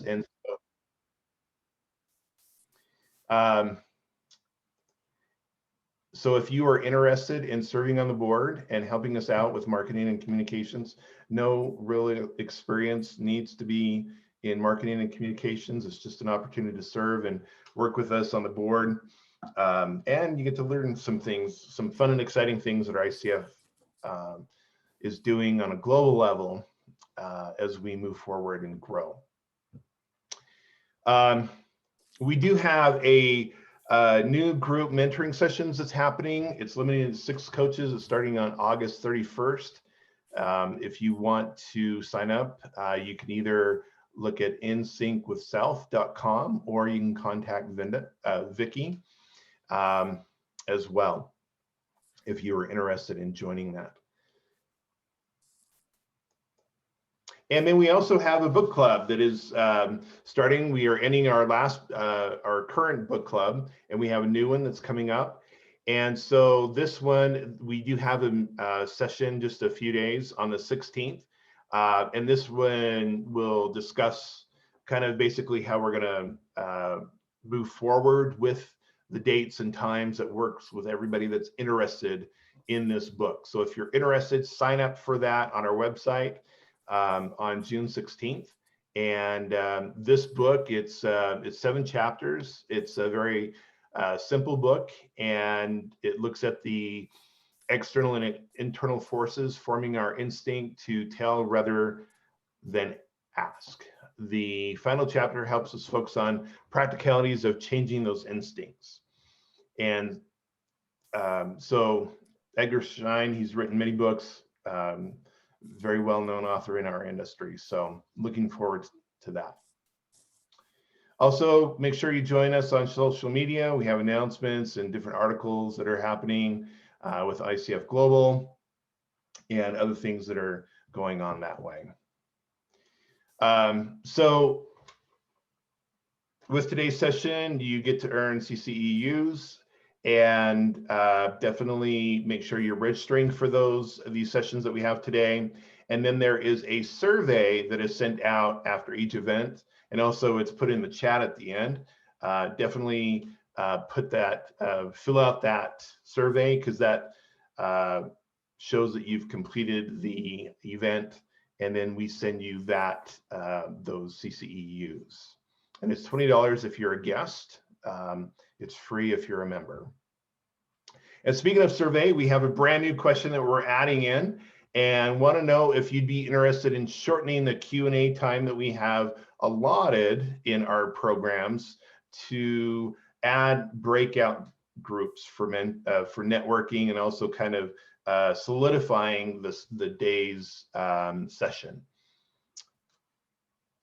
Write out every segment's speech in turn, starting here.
And um, so if you are interested in serving on the board and helping us out with marketing and communications, no real experience needs to be in marketing and communications. It's just an opportunity to serve and work with us on the board. And you get to learn some things, some fun and exciting things that our ICF is doing on a global level as we move forward and grow. We do have a new group mentoring sessions that's happening. It's limited to 6 coaches. It's starting on August 31st. If you want to sign up, you can either look at insyncwithself.com or you can contact Vicky as well if you are interested in joining that. And then we also have a book club that is starting. We are ending our current book club, and we have a new one that's coming up. And so this one, we do have a session just a few days on the 16th. And this one will discuss kind of basically how we're going to move forward with the dates and times that works with everybody that's interested in this book. So if you're interested, sign up for that on our website on June 16th. And this book, it's 7 chapters. It's a very simple book, and it looks at the external and internal forces forming our instinct to tell rather than ask. The final chapter helps us focus on practicalities of changing those instincts. And so Edgar Schein, he's written many books, very well-known author in our industry. So looking forward to that. Also, make sure you join us on social media. We have announcements and different articles that are happening with ICF Global and other things that are going on that way. So with today's session, you get to earn CCEUs, and definitely make sure you're registering for these sessions that we have today. And then there is a survey that is sent out after each event, and also it's put in the chat at the end. Definitely fill out that survey, because that shows that you've completed the event, and then we send you those CCEUs. And it's $20 if you're a guest. It's free if you're a member. And speaking of survey, we have a brand new question that we're adding in, and want to know if you'd be interested in shortening the Q&A time that we have allotted in our programs to add breakout groups for networking, and also kind of solidifying the day's session.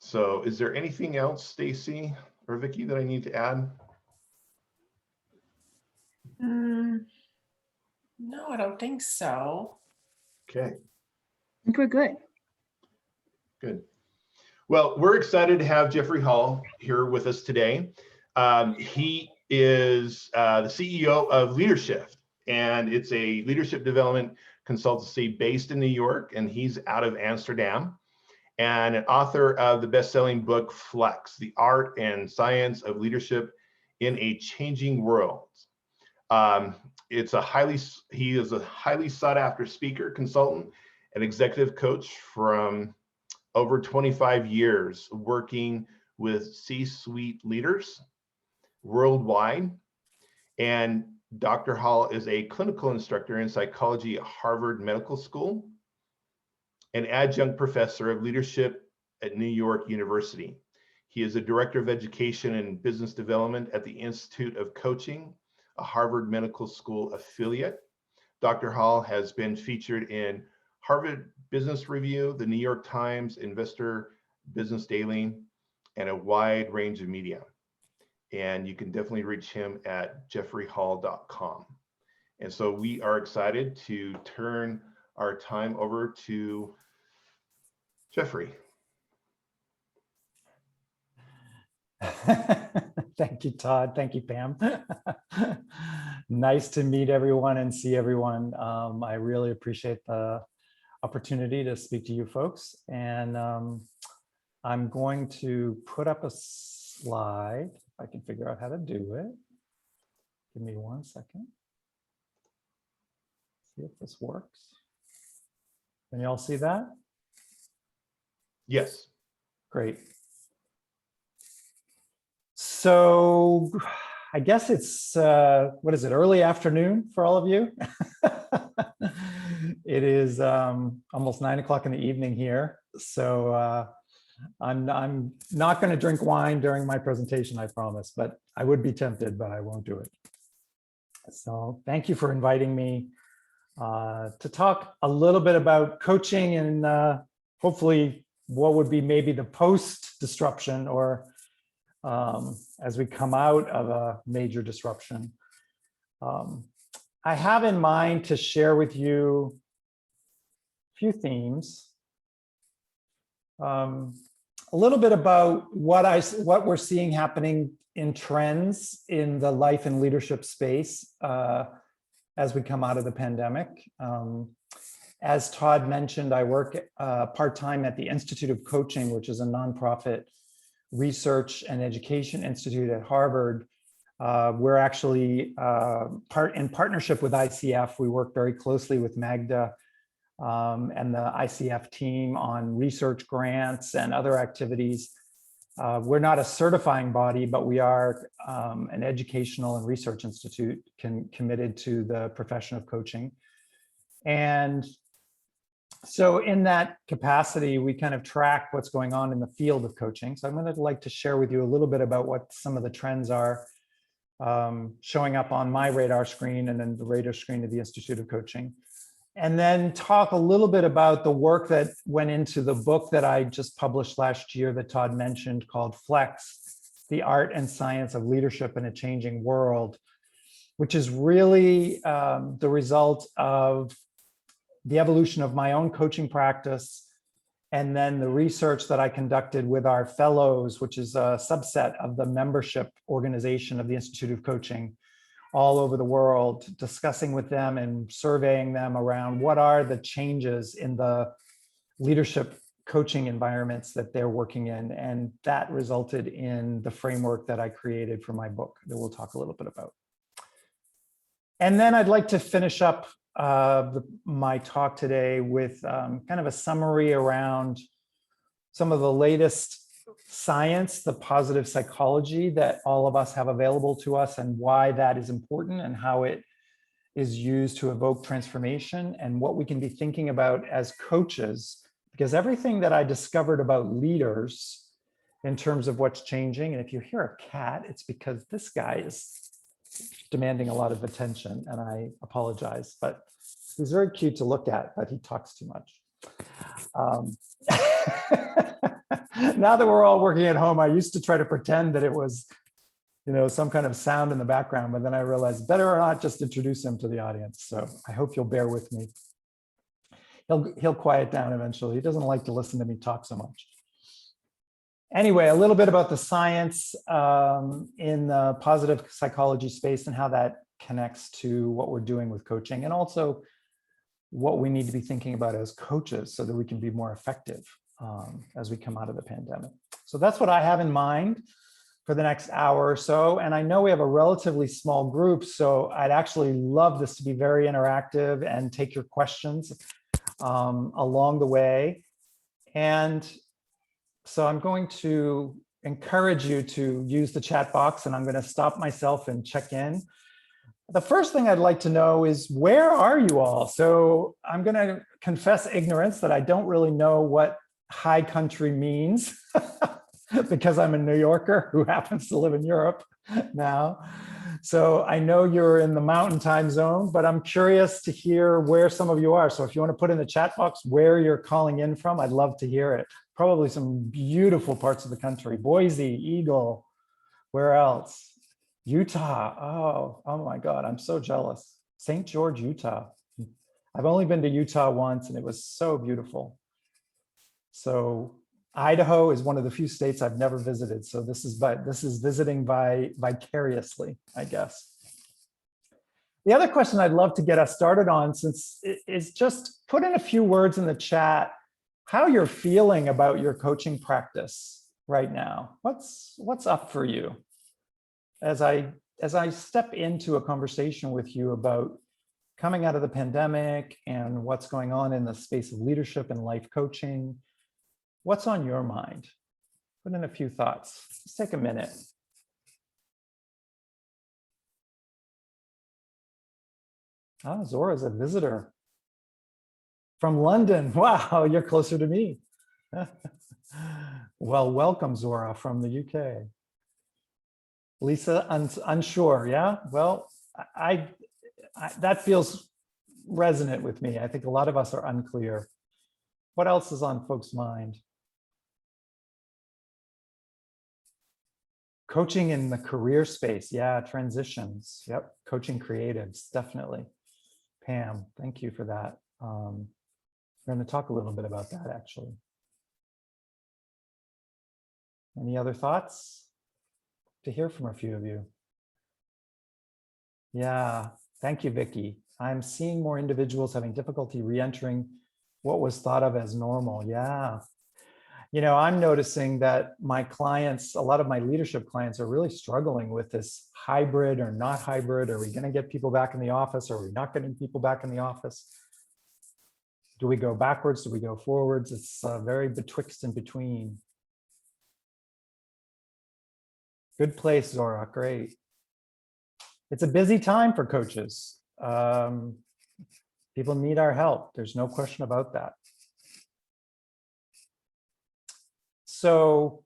So is there anything else, Stacy or Vicky, that I need to add? No, I don't think so. Okay. I think we're good. Good. Well, we're excited to have Jeffrey Hall here with us today. He is the CEO of Leadership, and it's a leadership development consultancy based in New York, and he's out of Amsterdam, and an author of the best-selling book, Flex, The Art and Science of Leadership in a Changing World. He is a highly sought after speaker, consultant, and executive coach from over 25 years working with C-suite leaders worldwide. And Dr. Hall is a clinical instructor in psychology at Harvard Medical School, an adjunct professor of leadership at New York University. He is a director of education and business development at the Institute of Coaching, a Harvard Medical School affiliate. Dr. Hall has been featured in Harvard Business Review, the New York Times, Investor Business Daily, and a wide range of media. And you can definitely reach him at jeffreyhall.com. And so we are excited to turn our time over to Jeffrey. Thank you, Todd. Thank you, Pam. Nice to meet everyone and see everyone. I really appreciate the opportunity to speak to you folks. And I'm going to put up a slide. If I can figure out how to do it. Give me 1 second. See if this works. Can you all see that? Yes. Great. So I guess it's, what is it, early afternoon for all of you? It is almost 9 o'clock in the evening here. So I'm not going to drink wine during my presentation, I promise, but I would be tempted, but I won't do it. So thank you for inviting me to talk a little bit about coaching and hopefully what would be maybe the post-disruption or as we come out of a major disruption. I have in mind to share with you a few themes. A little bit about what we're seeing happening in trends in the life and leadership space as we come out of the pandemic. As Todd mentioned, I work part-time at the Institute of Coaching, which is a nonprofit research and education institute at Harvard. We're actually in partnership with ICF. We work very closely with Magda and the ICF team on research grants and other activities. We're not a certifying body, but we are an educational and research institute committed to the profession of coaching. And so in that capacity, we kind of track what's going on in the field of coaching. So I'm going to like to share with you a little bit about what some of the trends are showing up on my radar screen and then the radar screen of the Institute of Coaching. And then talk a little bit about the work that went into the book that I just published last year that Todd mentioned called Flex, The Art and Science of Leadership in a Changing World, which is really the result of the evolution of my own coaching practice and then the research that I conducted with our fellows, which is a subset of the membership organization of the Institute of Coaching, all over the world, discussing with them and surveying them around what are the changes in the leadership coaching environments that they're working in. And that resulted in the framework that I created for my book that we'll talk a little bit about. And then I'd like to finish up my talk today with kind of a summary around some of the latest science, the positive psychology that all of us have available to us and why that is important and how it is used to evoke transformation and what we can be thinking about as coaches, because everything that I discovered about leaders in terms of what's changing, and if you hear a cat, it's because this guy is demanding a lot of attention and I apologize, but he's very cute to look at, but he talks too much. Now that we're all working at home, I used to try to pretend that it was, some kind of sound in the background, but then I realized better or not just introduce him to the audience. So I hope you'll bear with me. He'll quiet down eventually. He doesn't like to listen to me talk so much. Anyway, a little bit about the science in the positive psychology space and how that connects to what we're doing with coaching, and also what we need to be thinking about as coaches so that we can be more effective as we come out of the pandemic. So that's what I have in mind for the next hour or so. And I know we have a relatively small group, so I'd actually love this to be very interactive and take your questions along the way. And so I'm going to encourage you to use the chat box, and I'm going to stop myself and check in. The first thing I'd like to know is, where are you all? So I'm going to confess ignorance that I don't really know what high country means because I'm a New Yorker who happens to live in Europe now. So I know you're in the mountain time zone, but I'm curious to hear where some of you are. So if you want to put in the chat box where you're calling in from, I'd love to hear it. Probably some beautiful parts of the country. Boise, Eagle, where else? Utah. Oh my God, I'm so jealous. St. George, Utah. I've only been to Utah once and it was so beautiful. So Idaho is one of the few states I've never visited. So this is visiting vicariously, I guess. The other question I'd love to get us started on, since is just put in a few words in the chat how you're feeling about your coaching practice right now. What's up for you as I step into a conversation with you about coming out of the pandemic and what's going on in the space of leadership and life coaching. What's on your mind? Put in a few thoughts. Just take a minute. Oh, Zora's a visitor from London. Wow, you're closer to me. Well, welcome, Zora, from the UK. Lisa, unsure, yeah? Well, I that feels resonant with me. I think a lot of us are unclear. What else is on folks' mind? Coaching in the career space, yeah, transitions. Yep, coaching creatives, definitely. Pam, thank you for that. We're going to talk a little bit about that, actually. Any other thoughts? To hear from a few of you. Yeah, thank you, Vicky. I'm seeing more individuals having difficulty re-entering what was thought of as normal. Yeah. You know, I'm noticing that my clients, a lot of my leadership clients are really struggling with this hybrid or not hybrid. Are we going to get people back in the office? Or are we not getting people back in the office? Do we go backwards? Do we go forwards? It's very betwixt and between. Good place, Zora. Great. It's a busy time for coaches. People need our help. There's no question about that. So,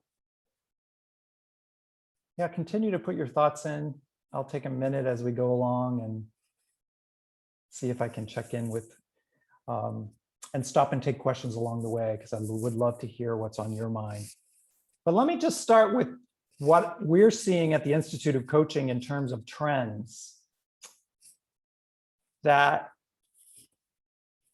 yeah, continue to put your thoughts in. I'll take a minute as we go along and see if I can check in with and stop and take questions along the way, because I would love to hear what's on your mind. But let me just start with what we're seeing at the Institute of Coaching in terms of trends that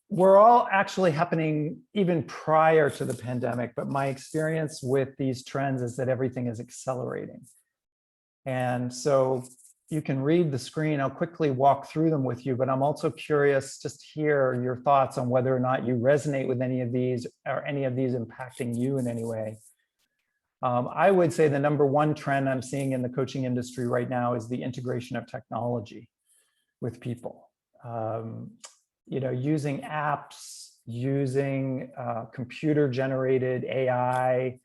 were all actually happening even prior to the pandemic. But my experience with these trends is that everything is accelerating. And so you can read the screen. I'll quickly walk through them with you, but I'm also curious just to hear your thoughts on whether or not you resonate with any of these, or any of these impacting you in any way. I would say the number one trend I'm seeing in the coaching industry right now is the integration of technology with people. You know, using apps, using computer-generated AI.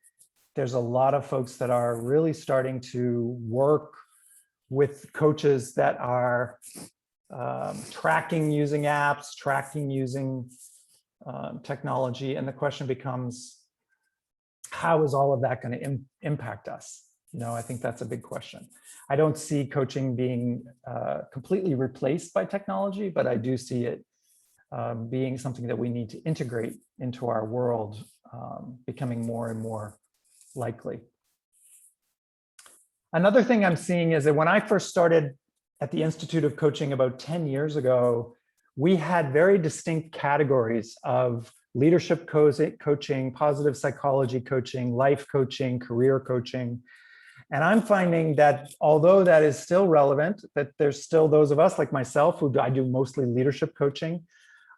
There's a lot of folks that are really starting to work with coaches that are tracking using apps, tracking using technology. And the question becomes, how is all of that going to impact us? You know, I think that's a big question. I don't see coaching being completely replaced by technology, but I do see it being something that we need to integrate into our world, becoming more and more likely. Another thing I'm seeing is that when I first started at the Institute of Coaching about 10 years ago, we had very distinct categories of leadership coaching, positive psychology coaching, life coaching, career coaching. And I'm finding that although that is still relevant, that there's still those of us like myself who I do mostly leadership coaching.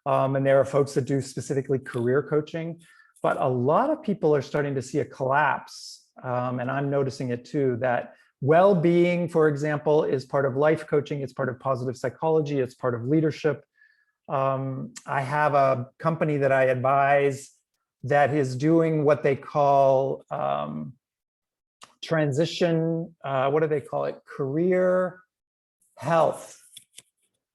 And there are folks that do specifically career coaching, but a lot of people are starting to see a collapse. And I'm noticing it too, that well-being, for example, is part of life coaching. It's part of positive psychology. It's part of leadership. I have a company that I advise that is doing what they call transition, what do they call it? Career health,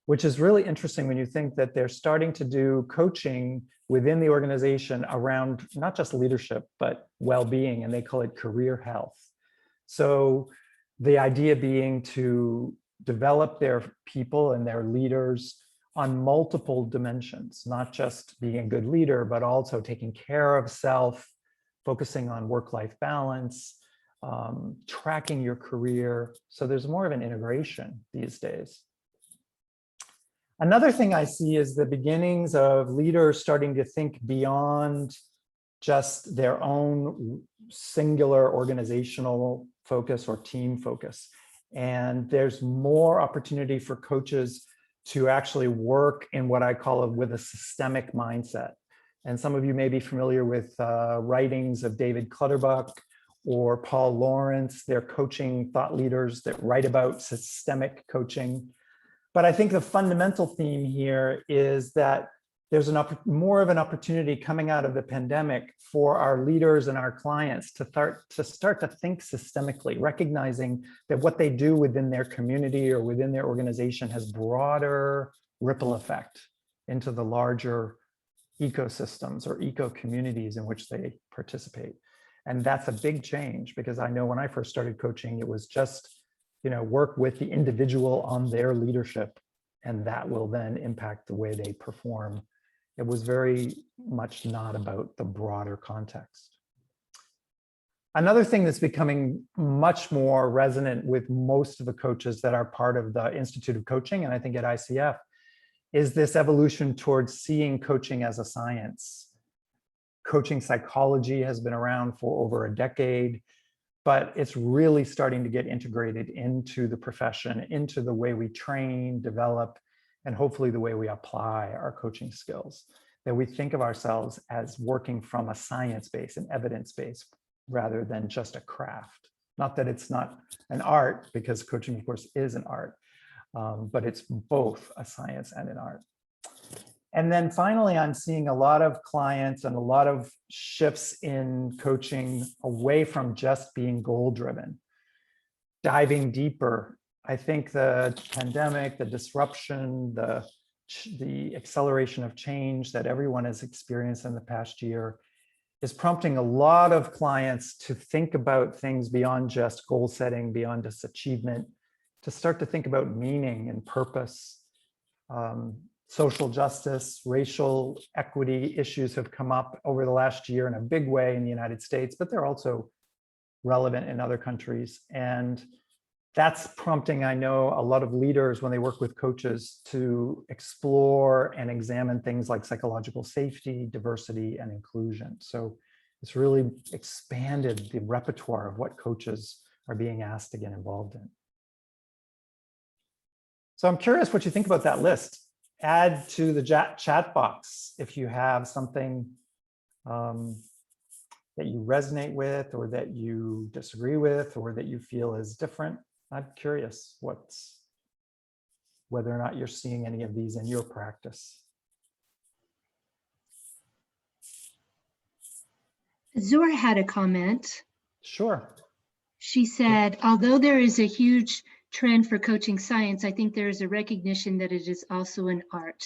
which is really interesting when you think that they're starting to do coaching within the organization around not just leadership, but well-being, and they call it career health. So the idea being to develop their people and their leaders on multiple dimensions, not just being a good leader, but also taking care of self, focusing on work-life balance, tracking your career. So there's more of an integration these days. Another thing I see is the beginnings of leaders starting to think beyond just their own singular organizational focus or team focus. And there's more opportunity for coaches to actually work in what I call with a systemic mindset. And some of you may be familiar with writings of David Clutterbuck or Paul Lawrence. They're coaching thought leaders that write about systemic coaching. But I think the fundamental theme here is that there's more of an opportunity coming out of the pandemic for our leaders and our clients to start to think systemically, recognizing that what they do within their community or within their organization has broader ripple effect into the larger ecosystems or eco communities in which they participate. And that's a big change, because I know when I first started coaching, it was just, work with the individual on their leadership, and that will then impact the way they perform. It was very much not about the broader context. Another thing that's becoming much more resonant with most of the coaches that are part of the Institute of Coaching, and I think at ICF, is this evolution towards seeing coaching as a science. Coaching psychology has been around for over a decade, but it's really starting to get integrated into the profession, into the way we train, develop, and hopefully the way we apply our coaching skills. That we think of ourselves as working from a science base, an evidence base, rather than just a craft. Not that it's not an art, because coaching, of course, is an art, but it's both a science and an art. And then finally, I'm seeing a lot of clients and a lot of shifts in coaching away from just being goal-driven, diving deeper. I think the pandemic, the disruption, the acceleration of change that everyone has experienced in the past year is prompting a lot of clients to think about things beyond just goal setting, beyond just achievement, to start to think about meaning and purpose. Social justice, racial equity issues have come up over the last year in a big way in the United States, but they're also relevant in other countries. And that's prompting, I know, a lot of leaders when they work with coaches to explore and examine things like psychological safety, diversity, and inclusion. So it's really expanded the repertoire of what coaches are being asked to get involved in. So I'm curious what you think about that list. Add to the chat box if you have something that you resonate with, or that you disagree with, or that you feel is different. I'm curious whether or not you're seeing any of these in your practice. Zora had a comment. Sure. She said, although there is a huge trend for coaching science, I think there is a recognition that it is also an art.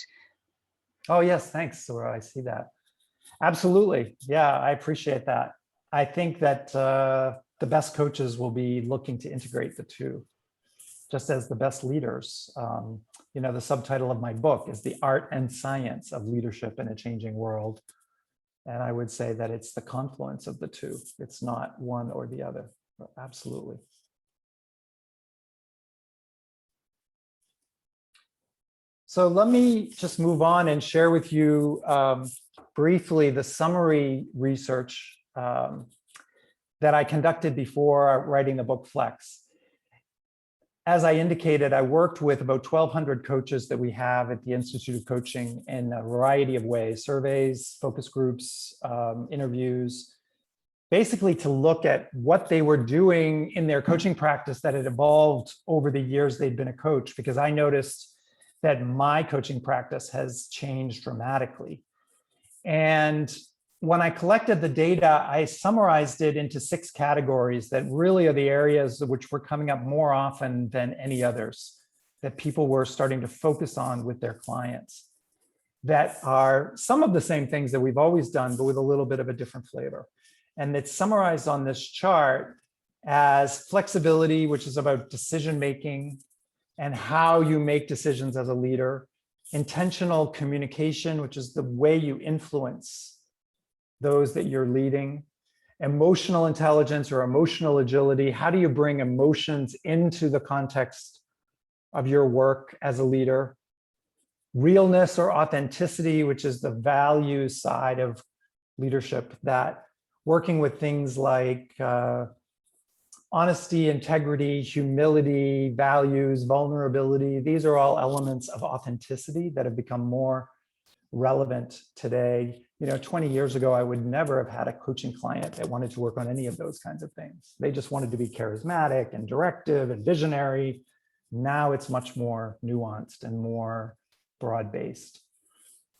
Oh, yes, thanks, Zora. I see that. Absolutely. Yeah, I appreciate that. I think that the best coaches will be looking to integrate the two, just as the best leaders. The subtitle of my book is The Art and Science of Leadership in a Changing World. And I would say that it's the confluence of the two. It's not one or the other. Absolutely. So let me just move on and share with you briefly the summary research that I conducted before writing the book Flex. As I indicated, I worked with about 1,200 coaches that we have at the Institute of Coaching in a variety of ways: surveys, focus groups, interviews, basically to look at what they were doing in their coaching practice that had evolved over the years they'd been a coach, because I noticed that my coaching practice has changed dramatically. And when I collected the data, I summarized it into 6 categories that really are the areas which were coming up more often than any others, that people were starting to focus on with their clients, that are some of the same things that we've always done, but with a little bit of a different flavor. And it's summarized on this chart as flexibility, which is about decision-making and how you make decisions as a leader; intentional communication, which is the way you influence those that you're leading; emotional intelligence or emotional agility, how do you bring emotions into the context of your work as a leader; realness or authenticity, which is the value side of leadership, that working with things like honesty, integrity, humility, values, vulnerability. These are all elements of authenticity that have become more relevant today. 20 years ago, I would never have had a coaching client that wanted to work on any of those kinds of things. They just wanted to be charismatic and directive and visionary. Now it's much more nuanced and more broad-based.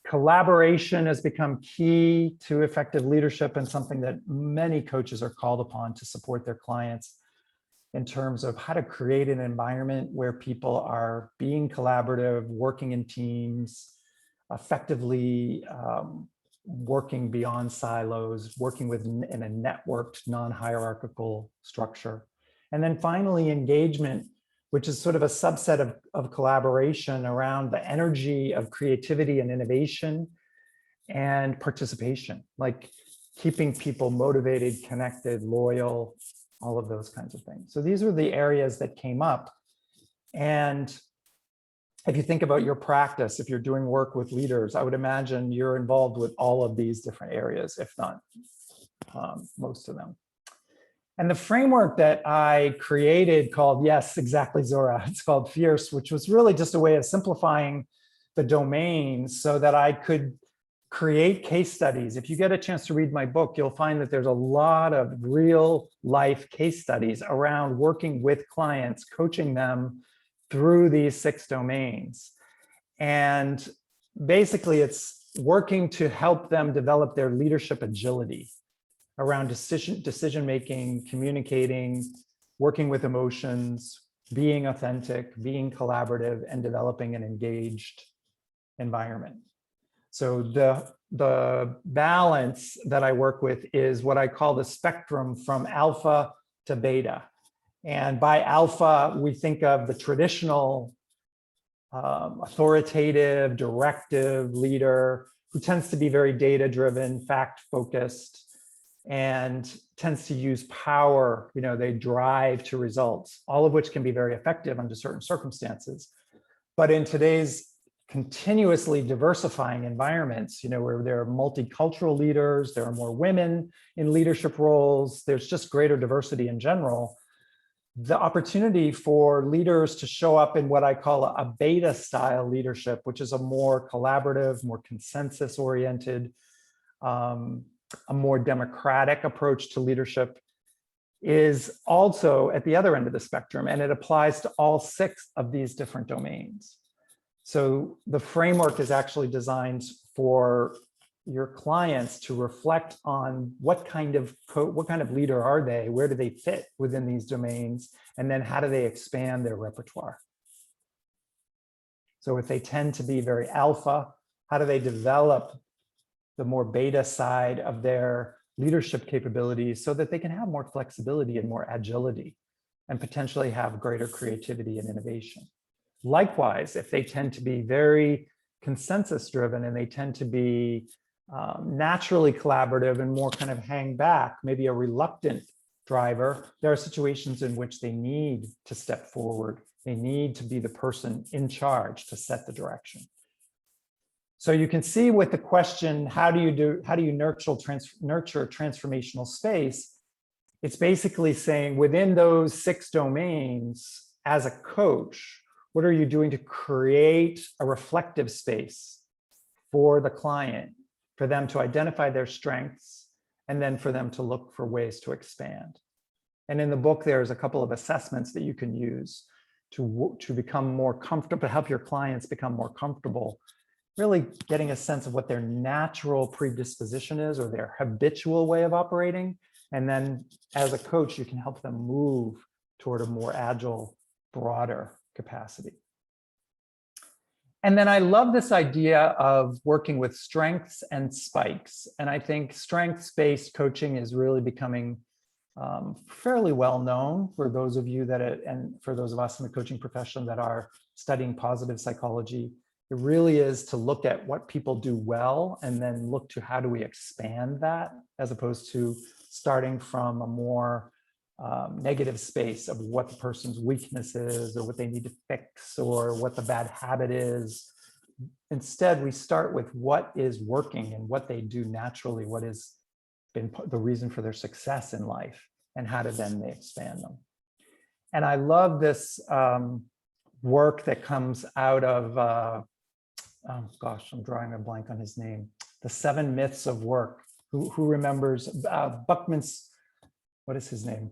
Collaboration has become key to effective leadership and something that many coaches are called upon to support their clients in terms of how to create an environment where people are being collaborative, working in teams, effectively working beyond silos, working in a networked, non-hierarchical structure. And then finally, engagement, which is sort of a subset of collaboration around the energy of creativity and innovation and participation, like keeping people motivated, connected, loyal, all of those kinds of things. So these were the areas that came up. And if you think about your practice, if you're doing work with leaders, I would imagine you're involved with all of these different areas, if not most of them. And the framework that I created called, yes, exactly, Zora, it's called Fierce, which was really just a way of simplifying the domains so that I could create case studies. If you get a chance to read my book, you'll find that there's a lot of real life case studies around working with clients, coaching them through these 6 domains. And basically it's working to help them develop their leadership agility around decision-making, communicating, working with emotions, being authentic, being collaborative, and developing an engaged environment. So the balance that I work with is what I call the spectrum from alpha to beta. And by alpha, we think of the traditional authoritative, directive leader who tends to be very data-driven, fact-focused, and tends to use power. They drive to results, all of which can be very effective under certain circumstances. But in today's continuously diversifying environments, where there are multicultural leaders, there are more women in leadership roles, there's just greater diversity in general. The opportunity for leaders to show up in what I call a beta style leadership, which is a more collaborative, more consensus oriented, a more democratic approach to leadership, is also at the other end of the spectrum, and it applies to all 6 of these different domains. So the framework is actually designed for your clients to reflect on what kind of leader are they, where do they fit within these domains, and then how do they expand their repertoire. So if they tend to be very alpha, how do they develop the more beta side of their leadership capabilities so that they can have more flexibility and more agility and potentially have greater creativity and innovation. Likewise, if they tend to be very consensus driven and they tend to be naturally collaborative and more kind of hang back, maybe a reluctant driver, there are situations in which they need to step forward. They need to be the person in charge to set the direction. So you can see with the question, how do you nurture transformational space? It's basically saying within those 6 domains, as a coach, what are you doing to create a reflective space for the client, for them to identify their strengths, and then for them to look for ways to expand? And in the book, there's a couple of assessments that you can use to become more comfortable, to help your clients become more comfortable, really getting a sense of what their natural predisposition is or their habitual way of operating. And then as a coach, you can help them move toward a more agile, broader capacity. And then I love this idea of working with strengths and spikes. And I think strengths-based coaching is really becoming fairly well known for those of you and for those of us in the coaching profession that are studying positive psychology. It really is to look at what people do well and then look to how do we expand that, as opposed to starting from a more negative space of what the person's weakness is or what they need to fix or what the bad habit is. Instead, we start with what is working and what they do naturally, what has been the reason for their success in life, and how do then they expand them. And I love this work that comes out of oh gosh, I'm drawing a blank on his name. The 7 Myths of Work. Who remembers Buckman's, what is his name?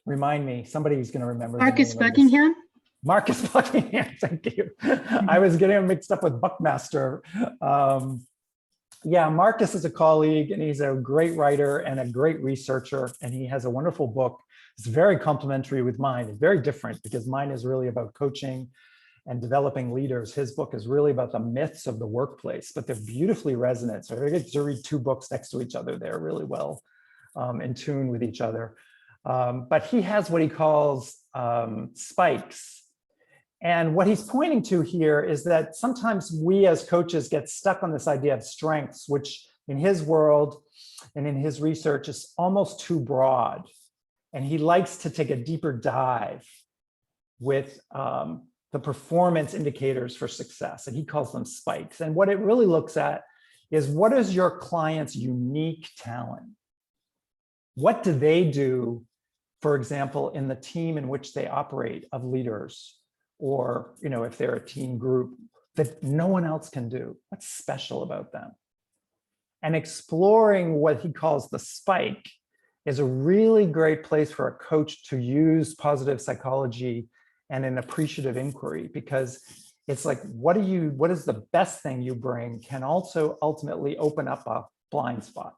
Remind me, somebody's going to remember. Marcus the name of this. Buckingham? Marcus Buckingham, thank you. I was getting him mixed up with Buckmaster. Yeah, Marcus is a colleague and he's a great writer and a great researcher, and he has a wonderful book. It's very complementary with mine. It's very different because mine is really about coaching and developing leaders. His book is really about the myths of the workplace, but they're beautifully resonant. So I get to read 2 books next to each other. They're really well in tune with each other. But he has what he calls spikes. And what he's pointing to here is that sometimes we as coaches get stuck on this idea of strengths, which in his world and in his research is almost too broad. And he likes to take a deeper dive with the performance indicators for success, and he calls them spikes. And what it really looks at is, what is your client's unique talent? What do they do, for example, in the team in which they operate of leaders, or if they're a team group, that no one else can do? What's special about them? And exploring what he calls the spike is a really great place for a coach to use positive psychology and an appreciative inquiry, because it's like, what is the best thing you bring can also ultimately open up a blind spot,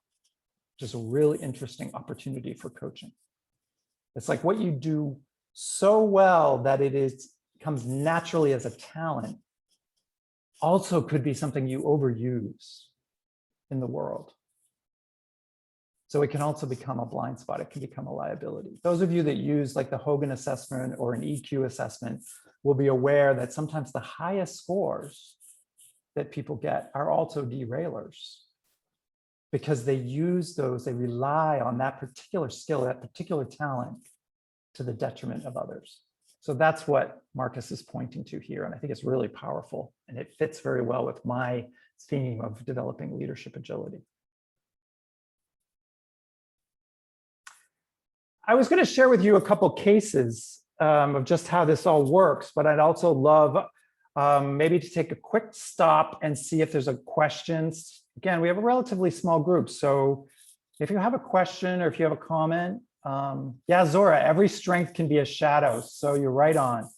which is a really interesting opportunity for coaching. It's like what you do so well that comes naturally as a talent also could be something you overuse in the world. So it can also become a blind spot. It can become a liability. Those of you that use like the Hogan assessment or an EQ assessment will be aware that sometimes the highest scores that people get are also derailers, because they use those, they rely on that particular skill, that particular talent to the detriment of others. So that's what Marcus is pointing to here. And I think it's really powerful, and it fits very well with my theme of developing leadership agility. I was going to share with you a couple cases of just how this all works, but I'd also love maybe to take a quick stop and see if there's a questions. Again, we have a relatively small group, so if you have a question or if you have a comment, yeah, Zora, every strength can be a shadow, so you're right on.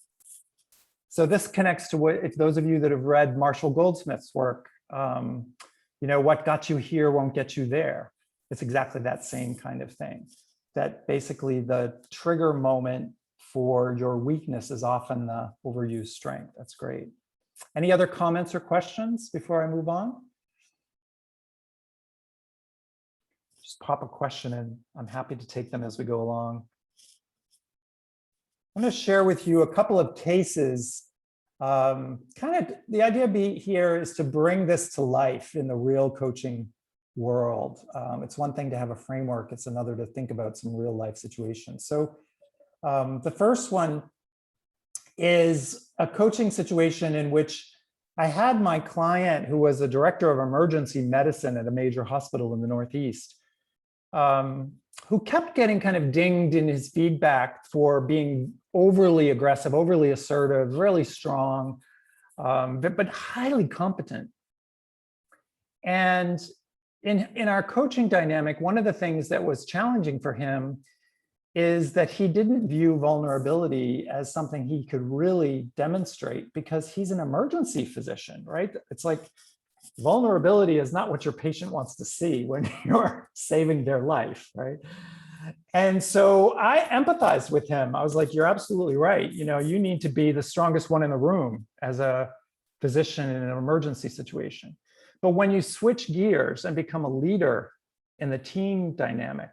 So this connects to if those of you that have read Marshall Goldsmith's work, what got you here won't get you there. It's exactly that same kind of thing. That basically the trigger moment for your weakness is often the overused strength. That's great. Any other comments or questions before I move on? Just pop a question in. I'm happy to take them as we go along. I'm going to share with you a couple of cases. The idea here is to bring this to life in the real coaching world. It's one thing to have a framework, it's another to think about some real life situations. So the first one is a coaching situation in which I had my client, who was a director of emergency medicine at a major hospital in the Northeast, who kept getting kind of dinged in his feedback for being overly aggressive, overly assertive, really strong, but highly competent. And in our coaching dynamic, one of the things that was challenging for him is that he didn't view vulnerability as something he could really demonstrate, because he's an emergency physician, right? It's like vulnerability is not what your patient wants to see when you're saving their life, right? And so I empathized with him. I was like, you're absolutely right. You need to be the strongest one in the room as a physician in an emergency situation. But when you switch gears and become a leader in the team dynamic,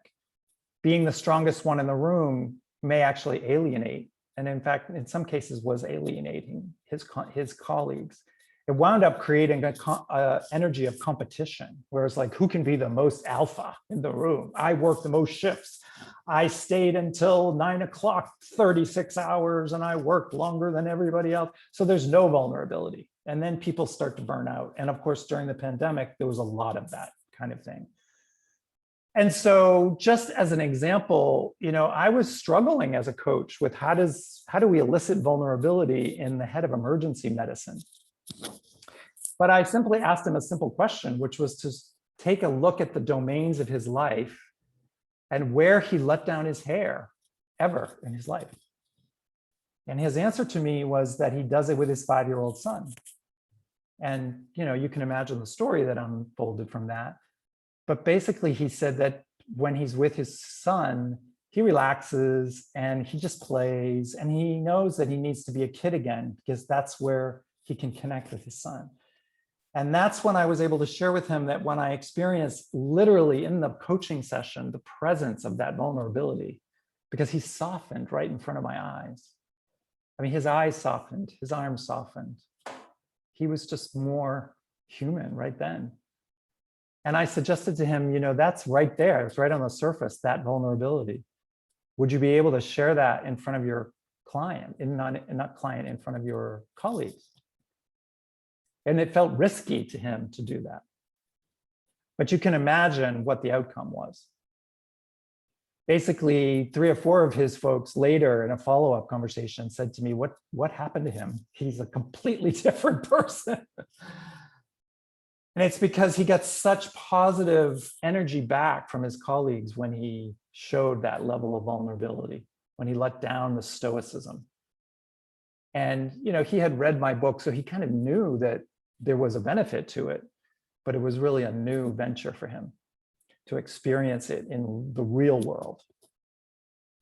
being the strongest one in the room may actually alienate. And in fact, in some cases was alienating his colleagues. It wound up creating an energy of competition, where it's like, who can be the most alpha in the room? I worked the most shifts. I stayed until 9 o'clock, 36 hours, and I worked longer than everybody else. So there's no vulnerability. And then people start to burn out. And of course, during the pandemic, there was a lot of that kind of thing. And so just as an example, I was struggling as a coach with how do we elicit vulnerability in the head of emergency medicine? But I simply asked him a simple question, which was to take a look at the domains of his life and where he let down his hair ever in his life. And his answer to me was that he does it with his 5-year-old son. And, you know, you can imagine the story that unfolded from that. But basically he said that when he's with his son, he relaxes and he just plays, and he knows that he needs to be a kid again, because that's where he can connect with his son. And that's when I was able to share with him that when I experienced literally in the coaching session, the presence of that vulnerability, because he softened right in front of my eyes. I mean, his eyes softened, his arms softened. He was just more human right then. And I suggested to him, you know, that's right there. It's right on the surface, that vulnerability. Would you be able to share that in front of your client, not client, in front of your colleagues? And it felt risky to him to do that. But you can imagine what the outcome was. Basically, 3 or 4 of his folks later in a follow-up conversation said to me, what happened to him? He's a completely different person. And it's because he got such positive energy back from his colleagues when he showed that level of vulnerability, when he let down the stoicism. And, you know, he had read my book, so he kind of knew that there was a benefit to it, but it was really a new venture for him to experience it in the real world.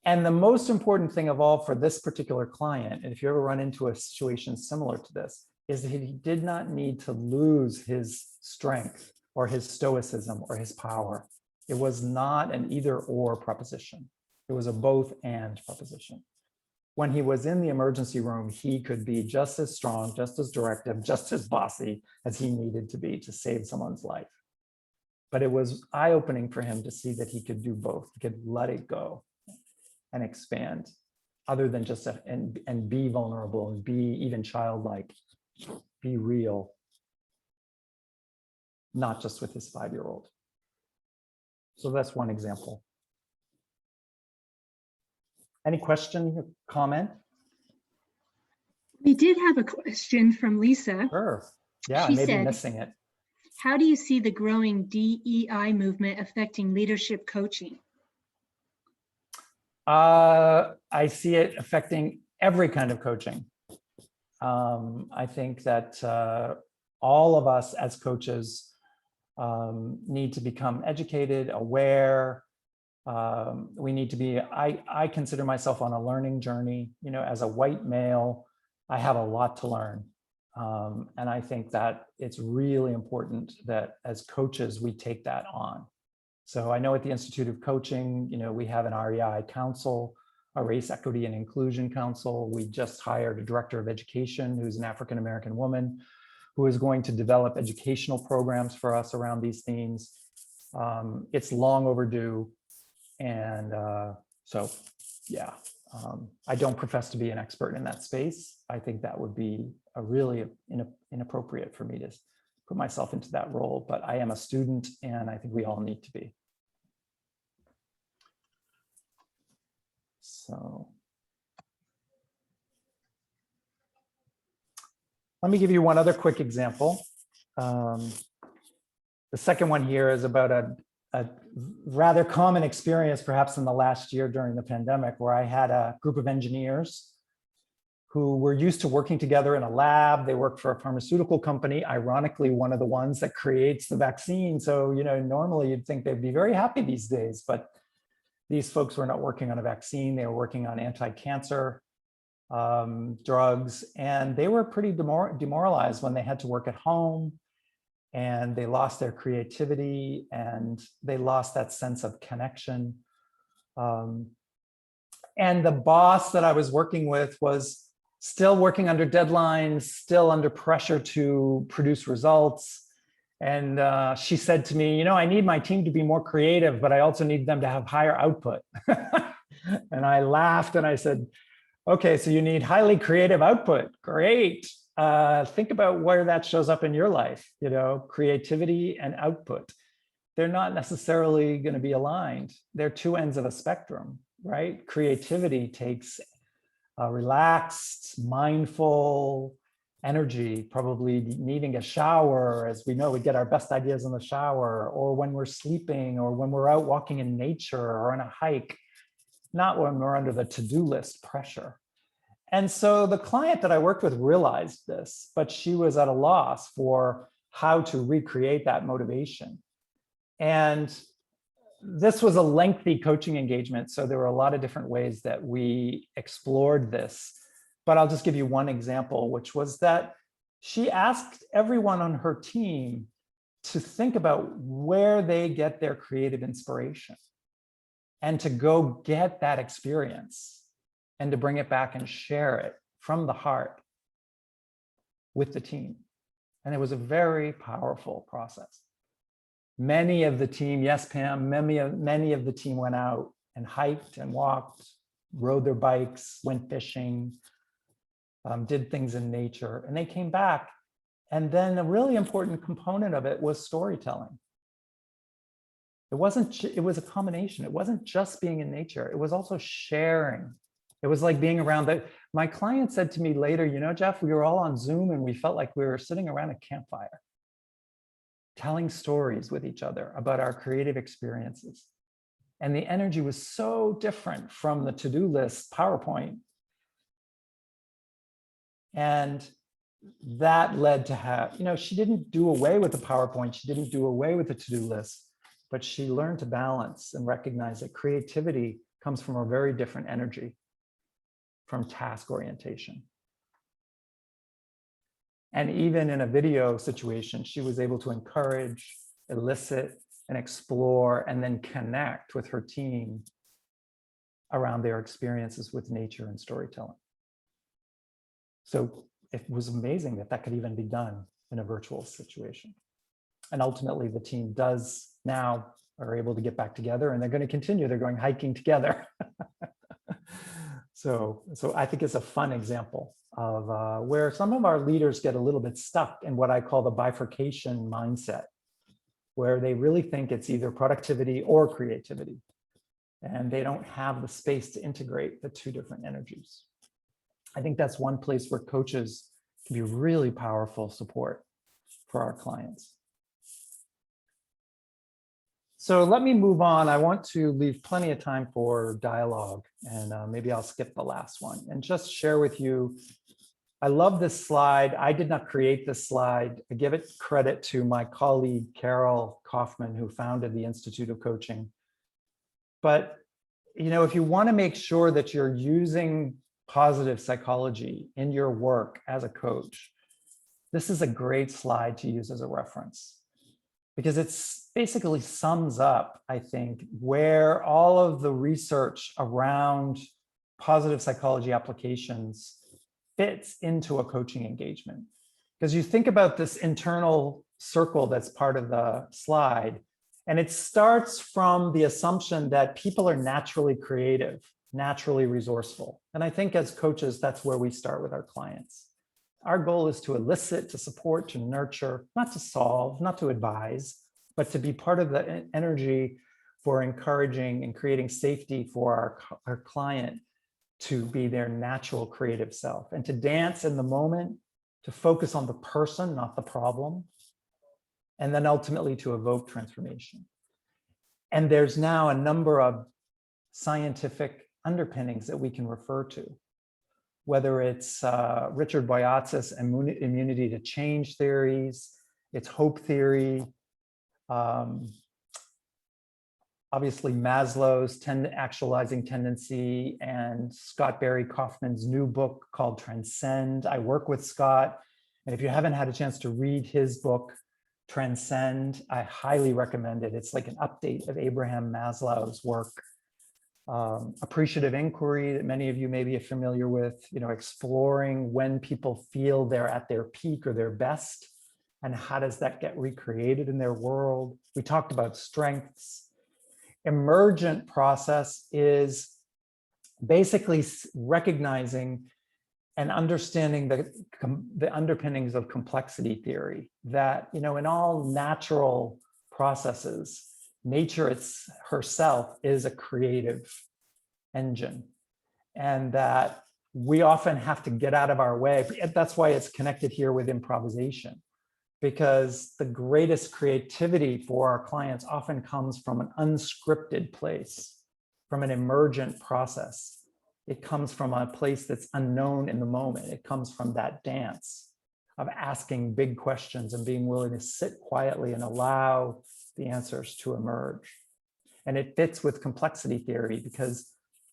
And the most important thing of all for this particular client, and if you ever run into a situation similar to this, is that he did not need to lose his strength or his stoicism or his power. It was not an either or proposition. It was a both and proposition. When he was in the emergency room, he could be just as strong, just as directive, just as bossy as he needed to be to save someone's life. But it was eye-opening for him to see that he could do both. He could let it go and expand, other than just and be vulnerable and be even childlike, be real, not just with his 5-year-old. So that's one example. Any question, comment? We did have a question from Lisa. Sure. Yeah, I She may be said, missing it. how do you see the growing DEI movement affecting leadership coaching? I see it affecting every kind of coaching. I think that all of us as coaches need to become educated, aware. We need to be, I consider myself on a learning journey. You know, as a white male, I have a lot to learn. And I think that it's really important that as coaches, we take that on. So I know at the Institute of Coaching, you know, we have an REI council, a Race, Equity, and Inclusion Council. We just hired a director of education who's an African-American woman who is going to develop educational programs for us around these themes. It's long overdue. And so, yeah, I don't profess to be an expert in that space. I think that would be a really inappropriate for me to put myself into that role, but I am a student and I think we all need to be. So let me give you one other quick example. The second one here is about a rather common experience perhaps in the last year during the pandemic, where I had a group of engineers who were used to working together in a lab. They worked for a pharmaceutical company, ironically, one of the ones that creates the vaccine. So, you know, normally you'd think they'd be very happy these days, but these folks were not working on a vaccine. They were working on anti-cancer drugs, and they were pretty demoralized when they had to work at home, and they lost their creativity and they lost that sense of connection. And the boss that I was working with was still working under deadlines, still under pressure to produce results. And she said to me, you know, I need my team to be more creative, but I also need them to have higher output. And I laughed and I said, okay, so you need highly creative output. Great. Think about where that shows up in your life, you know, creativity and output. They're not necessarily going to be aligned. They're two ends of a spectrum, right? Creativity takes relaxed, mindful, energy, probably needing a shower. As we know, we get our best ideas in the shower, or when we're sleeping, or when we're out walking in nature or on a hike, not when we're under the to-do list pressure. And so the client that I worked with realized this, but she was at a loss for how to recreate that motivation. And this was a lengthy coaching engagement, so there were a lot of different ways that we explored this. But I'll just give you one example, which was that she asked everyone on her team to think about where they get their creative inspiration and to go get that experience and to bring it back and share it from the heart with the team. And it was a very powerful process. Many of the team, yes, Pam, many of the team went out and hiked and walked, rode their bikes, went fishing, did things in nature, and they came back. And then a really important component of it was storytelling. It was a combination. It wasn't just being in nature. It was also sharing. It was like being around my client said to me later, you know, Jeff, we were all on Zoom and we felt like we were sitting around a campfire, telling stories with each other about our creative experiences. And the energy was so different from the to-do list PowerPoint. And that led to she didn't do away with the PowerPoint. She didn't do away with the to-do list, but she learned to balance and recognize that creativity comes from a very different energy, from task orientation. And even in a video situation, she was able to encourage, elicit, and explore, and then connect with her team around their experiences with nature and storytelling. So it was amazing that that could even be done in a virtual situation. And ultimately, the team are able to get back together, and they're going to continue. They're going hiking together. So I think it's a fun example of where some of our leaders get a little bit stuck in what I call the bifurcation mindset, where they really think it's either productivity or creativity, and they don't have the space to integrate the two different energies. I think that's one place where coaches can be really powerful support for our clients. So let me move on. I want to leave plenty of time for dialogue, and maybe I'll skip the last one and just share with you. I love this slide. I did not create this slide. I give it credit to my colleague, Carol Kaufman, who founded the Institute of Coaching. But if you want to make sure that you're using positive psychology in your work as a coach, this is a great slide to use as a reference, because it basically sums up, I think, where all of the research around positive psychology applications fits into a coaching engagement. Because you think about this internal circle that's part of the slide, and it starts from the assumption that people are naturally creative, naturally resourceful. And I think as coaches, that's where we start with our clients. Our goal is to elicit, to support, to nurture, not to solve, not to advise, but to be part of the energy for encouraging and creating safety for our client to be their natural creative self, and to dance in the moment, to focus on the person, not the problem, and then ultimately to evoke transformation. And there's now a number of scientific underpinnings that we can refer to, whether it's Richard Boyatzis' immunity to change theories, it's hope theory, obviously Maslow's actualizing tendency, and Scott Barry Kaufman's new book called Transcend. I work with Scott, and if you haven't had a chance to read his book, Transcend, I highly recommend it. It's like an update of Abraham Maslow's work. Appreciative inquiry that many of you may be familiar with, exploring when people feel they're at their peak or their best, and how does that get recreated in their world. We talked about strengths. Emergent process is basically recognizing and understanding the underpinnings of complexity theory, that in all natural processes, nature herself is a creative engine, and that we often have to get out of our way. That's why it's connected here with improvisation, because the greatest creativity for our clients often comes from an unscripted place, from an emergent process. It comes from a place that's unknown in the moment. It comes from that dance of asking big questions and being willing to sit quietly and allow the answers to emerge. And it fits with complexity theory because,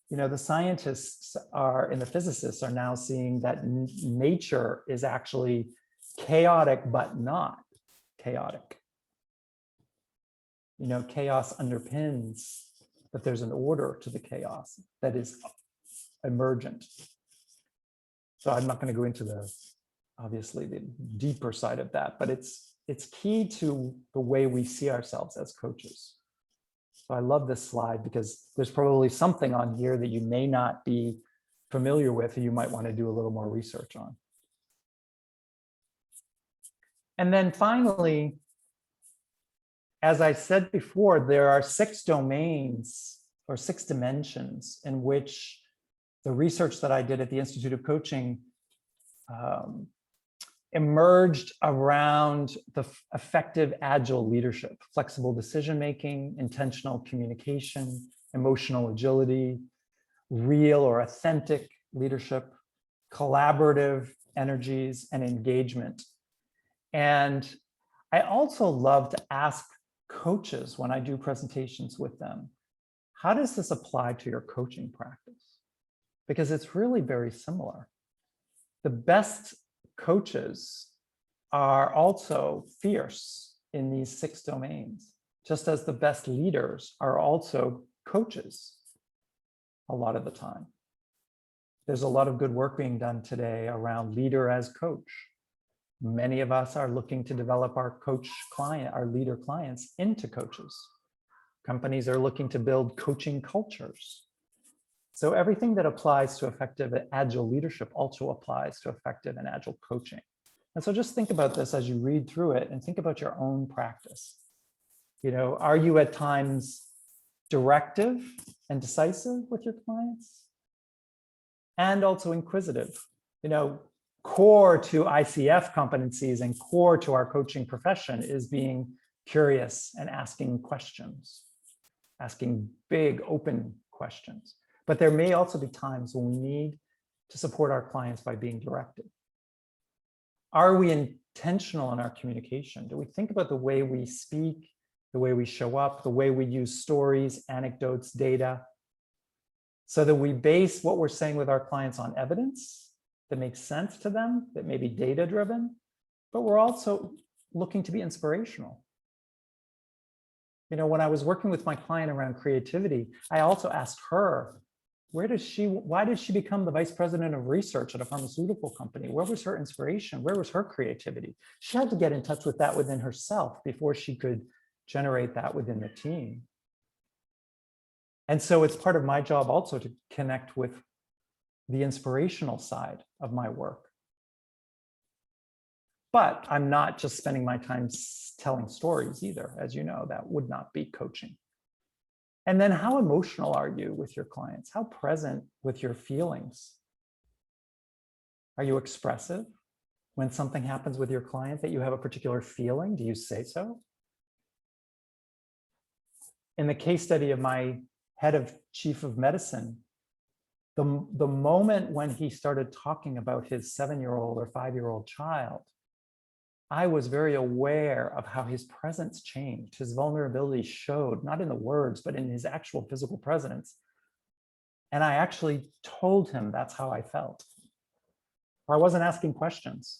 you know, the scientists are and the physicists are now seeing that nature is actually chaotic, but not chaotic. You know, chaos underpins, but there's an order to the chaos that is emergent. So I'm not going to go into obviously the deeper side of that, but it's key to the way we see ourselves as coaches. So I love this slide because there's probably something on here that you may not be familiar with, or you might want to do a little more research on. And then finally, as I said before, there are 6 domains or 6 dimensions in which the research that I did at the Institute of Coaching emerged around the effective agile leadership, flexible decision-making, intentional communication, emotional agility, real or authentic leadership, collaborative energies, and engagement. And I also love to ask coaches when I do presentations with them, how does this apply to your coaching practice? Because it's really very similar. The best coaches are also fierce in these 6 domains, just as the best leaders are also coaches a lot of the time. There's a lot of good work being done today around leader as coach. Many of us are looking to develop our our leader clients into coaches. Companies are looking to build coaching cultures. So everything that applies to effective and agile leadership also applies to effective and agile coaching. And so just think about this as you read through it and think about your own practice. You know, are you at times directive and decisive with your clients? And also inquisitive. You know, core to ICF competencies and core to our coaching profession is being curious and asking questions, asking big open questions. But there may also be times when we need to support our clients by being directive. Are we intentional in our communication? Do we think about the way we speak, the way we show up, the way we use stories, anecdotes, data, so that we base what we're saying with our clients on evidence that makes sense to them, that may be data-driven, but we're also looking to be inspirational. You know, when I was working with my client around creativity, I also asked her, why did she become the vice president of research at a pharmaceutical company? Where was her inspiration? Where was her creativity? She had to get in touch with that within herself before she could generate that within the team. And so it's part of my job also to connect with the inspirational side of my work. But I'm not just spending my time telling stories either. As you know, that would not be coaching. And then how emotional are you with your clients? How present with your feelings? Are you expressive? When something happens with your client that you have a particular feeling, do you say so? In the case study of my head of chief of medicine, the moment when he started talking about his 7-year-old or 5-year-old child, I was very aware of how his presence changed. His vulnerability showed, not in the words, but in his actual physical presence. And I actually told him that's how I felt. I wasn't asking questions.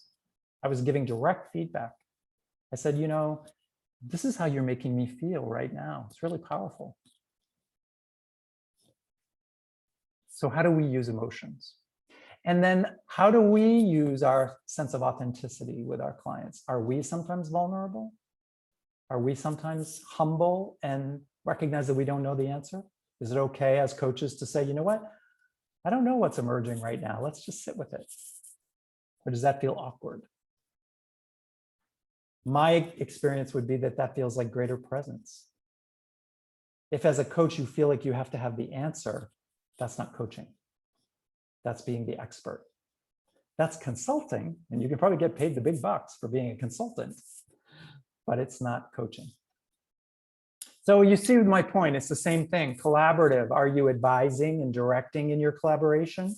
I was giving direct feedback. I said, you know, this is how you're making me feel right now. It's really powerful. So how do we use emotions? And then how do we use our sense of authenticity with our clients? Are we sometimes vulnerable? Are we sometimes humble and recognize that we don't know the answer? Is it okay as coaches to say, you know what? I don't know what's emerging right now. Let's just sit with it. Or does that feel awkward? My experience would be that that feels like greater presence. If as a coach you feel like you have to have the answer, that's not coaching. That's being the expert. That's consulting, and you can probably get paid the big bucks for being a consultant, but it's not coaching. So you see my point, it's the same thing. Collaborative, are you advising and directing in your collaboration?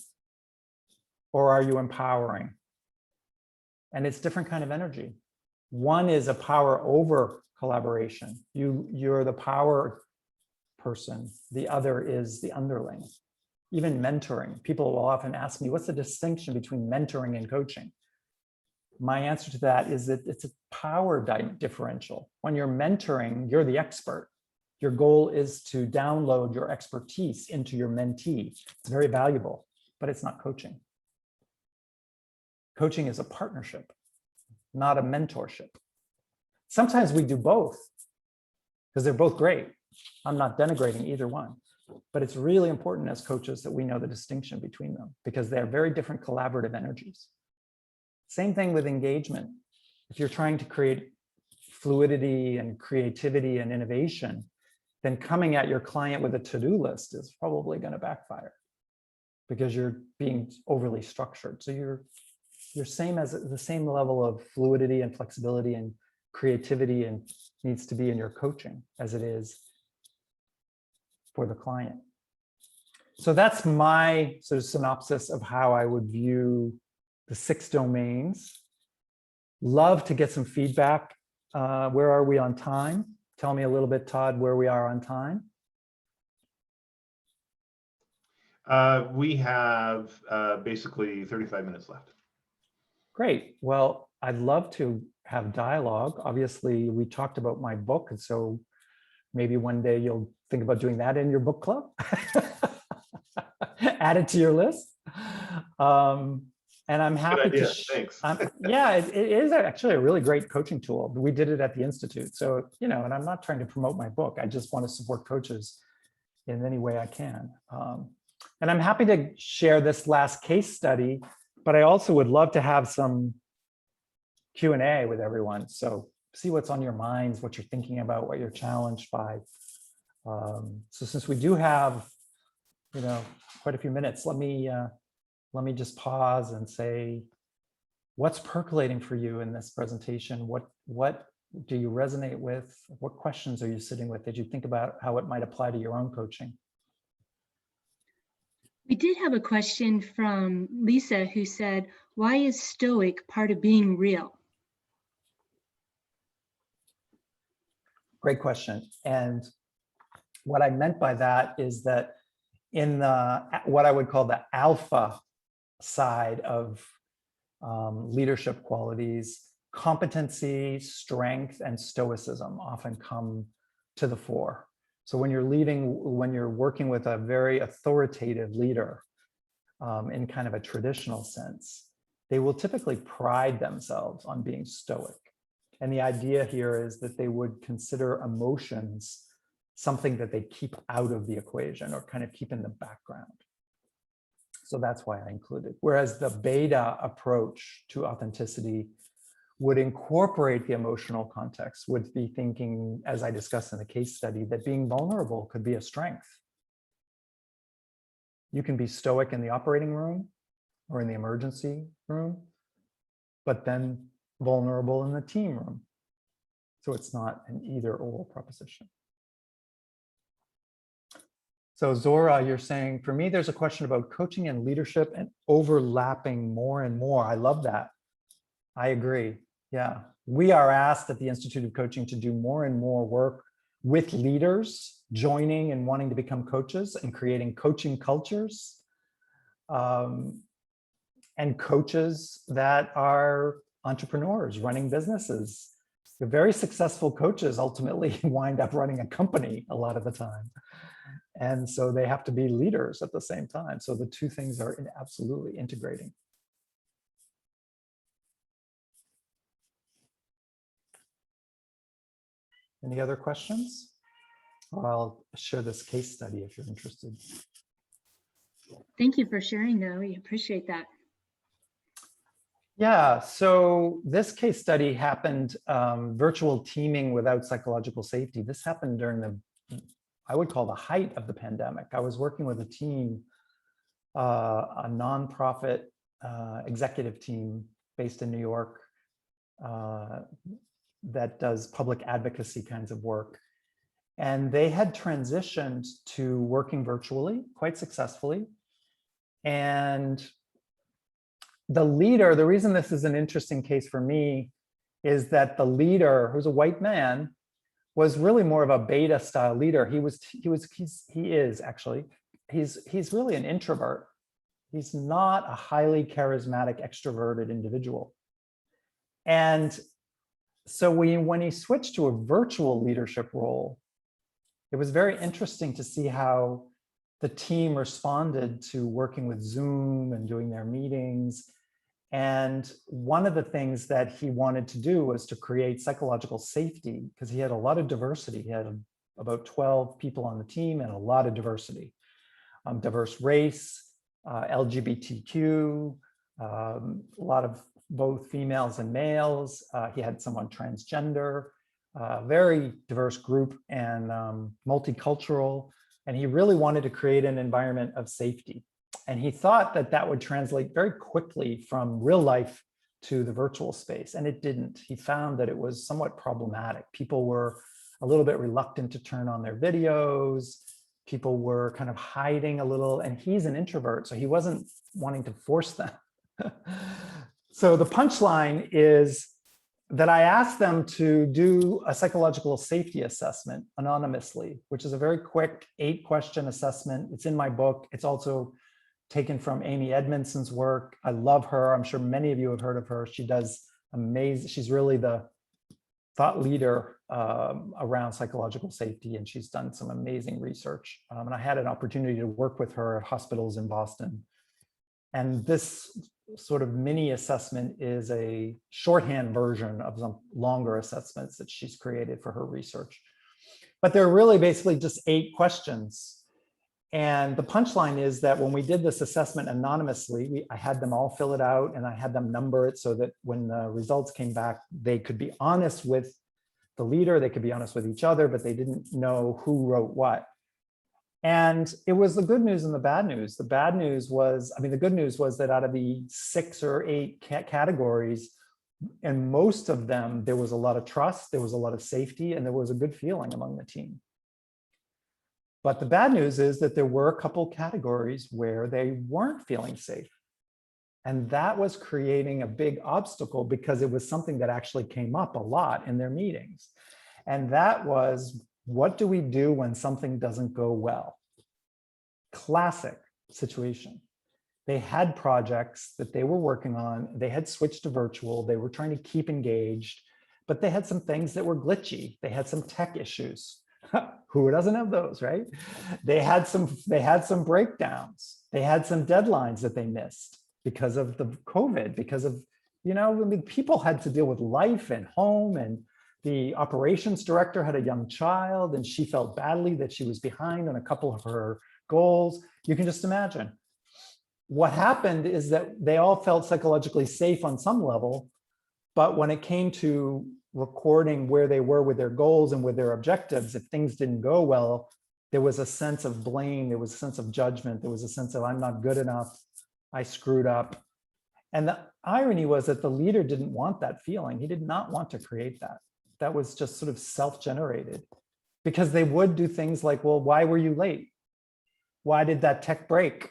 Or are you empowering? And it's different kind of energy. One is a power over collaboration. You're the power person. The other is the underling. Even mentoring. People will often ask me, what's the distinction between mentoring and coaching? My answer to that is that it's a power differential. When you're mentoring, you're the expert. Your goal is to download your expertise into your mentee. It's very valuable, but it's not coaching. Coaching is a partnership, not a mentorship. Sometimes we do both because they're both great. I'm not denigrating either one, but it's really important as coaches that we know the distinction between them because they're very different collaborative energies. Same thing with engagement. If you're trying to create fluidity and creativity and innovation, then coming at your client with a to-do list is probably going to backfire because you're being overly structured. So you're the same level of fluidity and flexibility and creativity and needs to be in your coaching as it is for the client. So that's my sort of synopsis of how I would view the 6 domains. Love to get some feedback. Where are we on time? Tell me a little bit, Todd, where we are on time. We have basically 35 minutes left. Great. Well, I'd love to have dialogue. Obviously, we talked about my book, and so maybe one day you'll think about doing that in your book club. Add it to your list. And I'm happy to. Thanks. Yeah, it is actually a really great coaching tool. We did it at the Institute. So, and I'm not trying to promote my book. I just want to support coaches in any way I can. And I'm happy to share this last case study, but I also would love to have some Q&A with everyone. So see what's on your minds, what you're thinking about, what you're challenged by. So since we do have, quite a few minutes, let me just pause and say, what's percolating for you in this presentation? What do you resonate with? What questions are you sitting with? Did you think about how it might apply to your own coaching? We did have a question from Lisa who said, why is stoic part of being real? Great question. And what I meant by that is that in what I would call the alpha side of leadership qualities, competency, strength, and stoicism often come to the fore. So when you're working with a very authoritative leader in kind of a traditional sense, they will typically pride themselves on being stoic. And the idea here is that they would consider emotions something that they keep out of the equation or kind of keep in the background. So that's why I included. Whereas the beta approach to authenticity would incorporate the emotional context, would be thinking, as I discussed in the case study, that being vulnerable could be a strength. You can be stoic in the operating room or in the emergency room, but then vulnerable in the team room. So it's not an either or proposition. So Zora, you're saying, for me, there's a question about coaching and leadership and overlapping more and more. I love that. I agree. Yeah. We are asked at the Institute of Coaching to do more and more work with leaders joining and wanting to become coaches and creating coaching cultures, and coaches that are entrepreneurs running businesses. The very successful coaches ultimately wind up running a company a lot of the time. And so they have to be leaders at the same time. So the two things are absolutely integrating. Any other questions? Or I'll share this case study if you're interested. Thank you for sharing, though. We appreciate that. Yeah, so this case study happened, virtual teaming without psychological safety. This happened during I would call the height of the pandemic. I was working with a team a nonprofit executive team based in New York that does public advocacy kinds of work. And they had transitioned to working virtually quite successfully. And the leader, the reason this is an interesting case for me is that the leader, who's a white man, was really more of a beta style leader. He is actually, he's really an introvert. He's not a highly charismatic, extroverted individual. And so when he switched to a virtual leadership role, it was very interesting to see how the team responded to working with Zoom and doing their meetings. And one of the things that he wanted to do was to create psychological safety, because he had a lot of diversity. He had about 12 people on the team and a lot of diversity, diverse race, LGBTQ, a lot of both females and males. He had someone transgender, very diverse group and multicultural. And he really wanted to create an environment of safety. And he thought that that would translate very quickly from real life to the virtual space. And it didn't. He found that it was somewhat problematic. People were a little bit reluctant to turn on their videos. People were kind of hiding a little, and he's an introvert, so he wasn't wanting to force them. So the punchline is that I asked them to do a psychological safety assessment anonymously, which is a very quick 8-question assessment. It's in my book. It's also taken from Amy Edmondson's work. I love her. I'm sure many of you have heard of her. She does amazing. She's really the thought leader around psychological safety, and she's done some amazing research. And I had an opportunity to work with her at hospitals in Boston. And this sort of mini assessment is a shorthand version of some longer assessments that she's created for her research. But they're really basically just 8 questions. And the punchline is that when we did this assessment anonymously, I had them all fill it out and I had them number it so that when the results came back, they could be honest with the leader, they could be honest with each other, but they didn't know who wrote what. And it was the good news and the bad news. The bad news was, the good news was that out of the 6 or 8 categories, and most of them, there was a lot of trust, there was a lot of safety, and there was a good feeling among the team. But the bad news is that there were a couple categories where they weren't feeling safe. And that was creating a big obstacle because it was something that actually came up a lot in their meetings. And that was, what do we do when something doesn't go well? Classic situation. They had projects that they were working on. They had switched to virtual. They were trying to keep engaged, but they had some things that were glitchy. They had some tech issues. Who doesn't have those, right? They had some breakdowns. They had some deadlines that they missed because of the COVID, because of, people had to deal with life and home, and the operations director had a young child and she felt badly that she was behind on a couple of her goals. You can just imagine. What happened is that they all felt psychologically safe on some level, but when it came to recording where they were with their goals and with their objectives, if things didn't go well, there was a sense of blame, there was a sense of judgment, there was a sense of I'm not good enough, I screwed up. And the irony was that the leader didn't want that feeling. He did not want to create that. That was just sort of self-generated, because they would do things like, well, why were you late? Why did that tech break?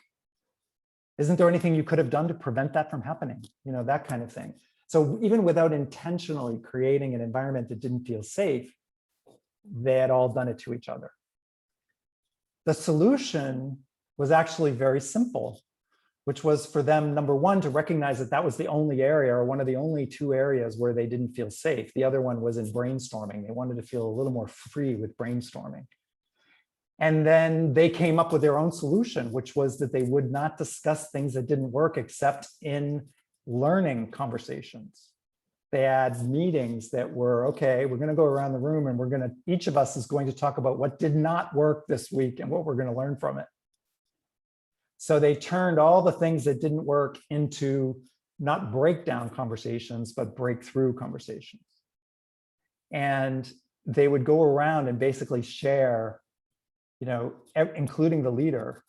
Isn't there anything you could have done to prevent that from happening? That kind of thing. So even without intentionally creating an environment that didn't feel safe, they had all done it to each other. The solution was actually very simple, which was for them, number one, to recognize that that was the only area, or one of the only 2 areas where they didn't feel safe. The other one was in brainstorming. They wanted to feel a little more free with brainstorming. And then they came up with their own solution, which was that they would not discuss things that didn't work except in learning conversations. They had meetings that were, okay, we're going to go around the room and each of us is going to talk about what did not work this week and what we're going to learn from it. So they turned all the things that didn't work into not breakdown conversations, but breakthrough conversations. And they would go around and basically share, including the leader,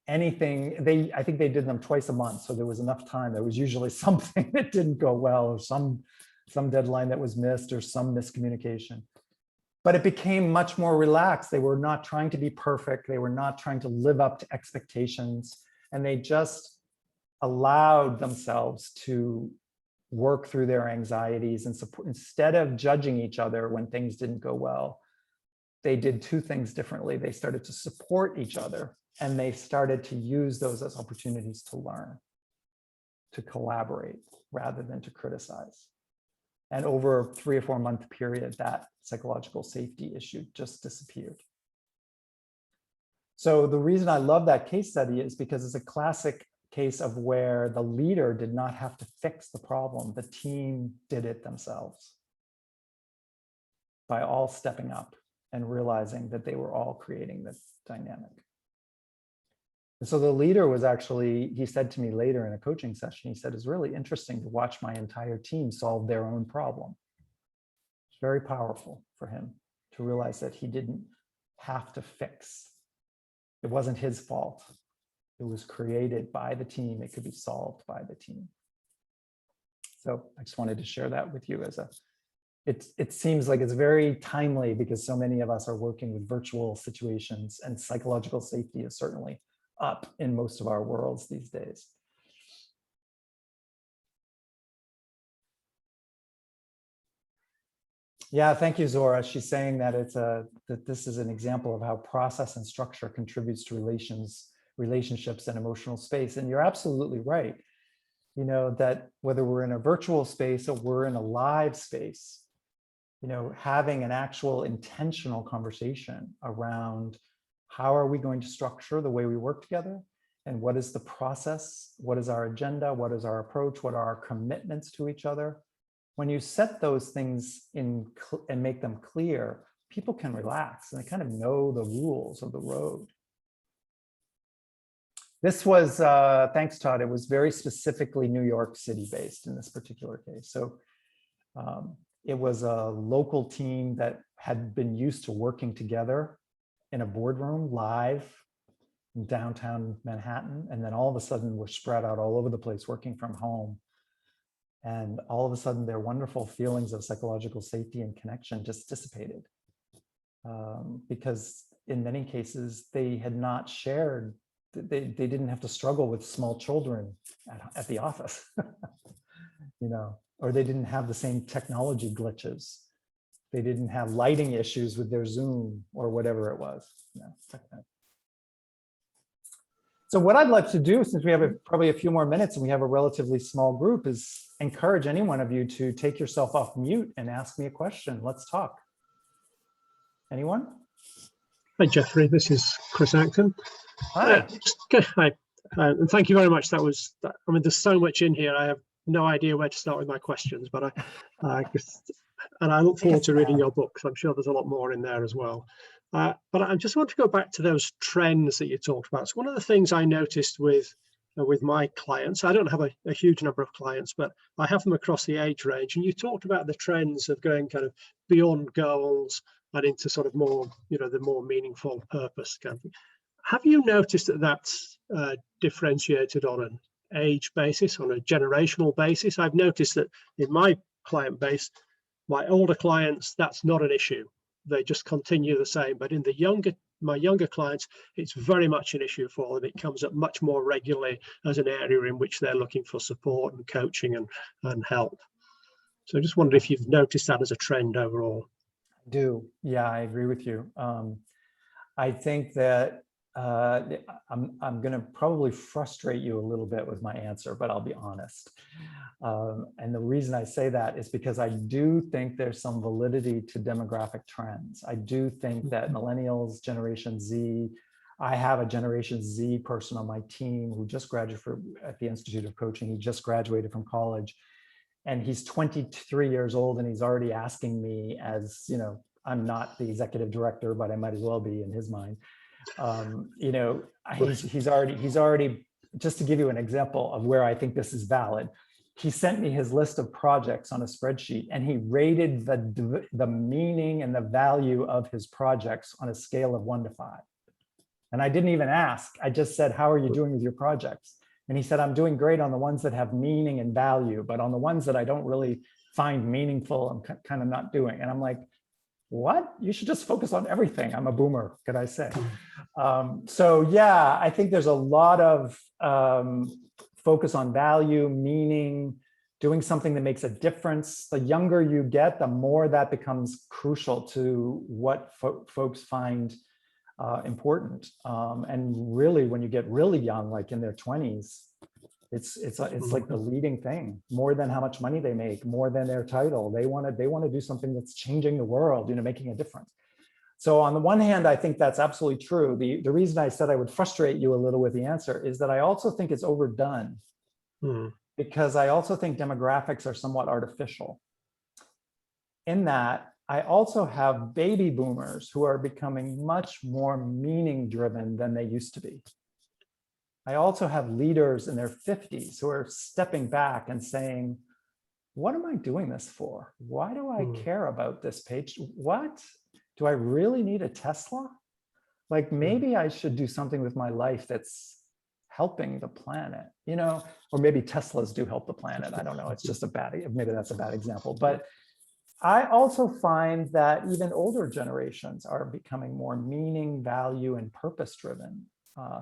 anything. I think they did them twice a month, so there was enough time. There was usually something that didn't go well, or some deadline that was missed, or some miscommunication. But it became much more relaxed. They were not trying to be perfect. They were not trying to live up to expectations. And they just allowed themselves to work through their anxieties and support. Instead of judging each other when things didn't go well, they did two things differently. They started to support each other, and they started to use those as opportunities to learn, to collaborate rather than to criticize. And over a 3 or 4 month period, that psychological safety issue just disappeared. So the reason I love that case study is because it's a classic case of where the leader did not have to fix the problem. The team did it themselves by all stepping up and realizing that they were all creating this dynamic. And so the leader was actually, he said to me later in a coaching session, he said, it's really interesting to watch my entire team solve their own problem. It's very powerful for him to realize that he didn't have to fix. It wasn't his fault. It was created by the team. It could be solved by the team. So I just wanted to share that with you as it seems like it's very timely because so many of us are working with virtual situations, and psychological safety is certainly up in most of our worlds these days. Yeah, thank you, Zora. She's saying that that this is an example of how process and structure contributes to relationships and emotional space. And you're absolutely right. You know, that whether we're in a virtual space or we're in a live space, you know, having an actual intentional conversation around how are we going to structure the way we work together, and what is the process, what is our agenda, what is our approach, what are our commitments to each other. When you set those things in and make them clear, people can relax and they kind of know the rules of the road. This was, thanks Todd, it was very specifically New York City based in this particular case. So it was a local team that had been used to working together in a boardroom live in downtown Manhattan. And then all of a sudden we're spread out all over the place working from home. And all of a sudden their wonderful feelings of psychological safety and connection just dissipated. Because in many cases they had not shared, they didn't have to struggle with small children at the office, you know, or they didn't have the same technology glitches. They didn't have lighting issues with their Zoom or whatever it was. You know, so what I'd like to do, since we have probably a few more minutes and we have a relatively small group, is encourage any one of you to take yourself off mute and ask me a question. Let's talk. Anyone? Hi, Jeffrey. This is Chris Acton. Hi. Hi. And thank you very much. I mean, there's so much in here. I have no idea where to start with my questions, but and I look forward to reading your books. I'm sure there's a lot more in there as well. But I just want to go back to those trends that you talked about. So one of the things I noticed with my clients, I don't have a huge number of clients, but I have them across the age range. And you talked about the trends of going kind of beyond goals and into sort of more, you know, the more meaningful purpose kind of thing. Have you noticed that that's differentiated on an age basis, on a generational basis? I've noticed that in my client base, my older clients, that's not an issue. They just continue the same. But in my younger clients, it's very much an issue for them. It comes up much more regularly as an area in which they're looking for support and coaching and help. So I just wondered if you've noticed that as a trend overall. I do. Yeah, I agree with you. I think that I'm going to probably frustrate you a little bit with my answer, but I'll be honest. And the reason I say that is because I do think there's some validity to demographic trends. I do think that millennials, Generation Z, I have a Generation Z person on my team who just graduated at the Institute of Coaching. He just graduated from college, and he's 23 years old, and he's already asking me, as you know, I'm not the executive director, but I might as well be in his mind. You know, he's already, just to give you an example of where I think this is valid, he sent me his list of projects on a spreadsheet, and he rated the meaning and the value of his projects on a scale of 1 to 5. And I didn't even ask. I just said, how are you doing with your projects? And he said, I'm doing great on the ones that have meaning and value, but on the ones that I don't really find meaningful, I'm kind of not doing. And I'm like, what? You should just focus on everything. I'm a boomer, could I say? So yeah, I think there's a lot of focus on value, meaning, doing something that makes a difference. The younger you get, the more that becomes crucial to what folks find important. And really, when you get really young, like in their 20s, it's like the leading thing, more than how much money they make, more than their title. They want to do something that's changing the world, making a difference. So on the one hand, I think that's absolutely true. The reason I said I would frustrate you a little with the answer is that I also think it's overdone, because I also think demographics are somewhat artificial. In that, I also have baby boomers who are becoming much more meaning driven than they used to be. I also have leaders in their 50s who are stepping back and saying, what am I doing this for? Why do I care about this page? What? Do I really need a Tesla? Like, maybe I should do something with my life that's helping the planet, or maybe Teslas do help the planet. I don't know. It's just maybe that's a bad example. But I also find that even older generations are becoming more meaning, value, and purpose driven.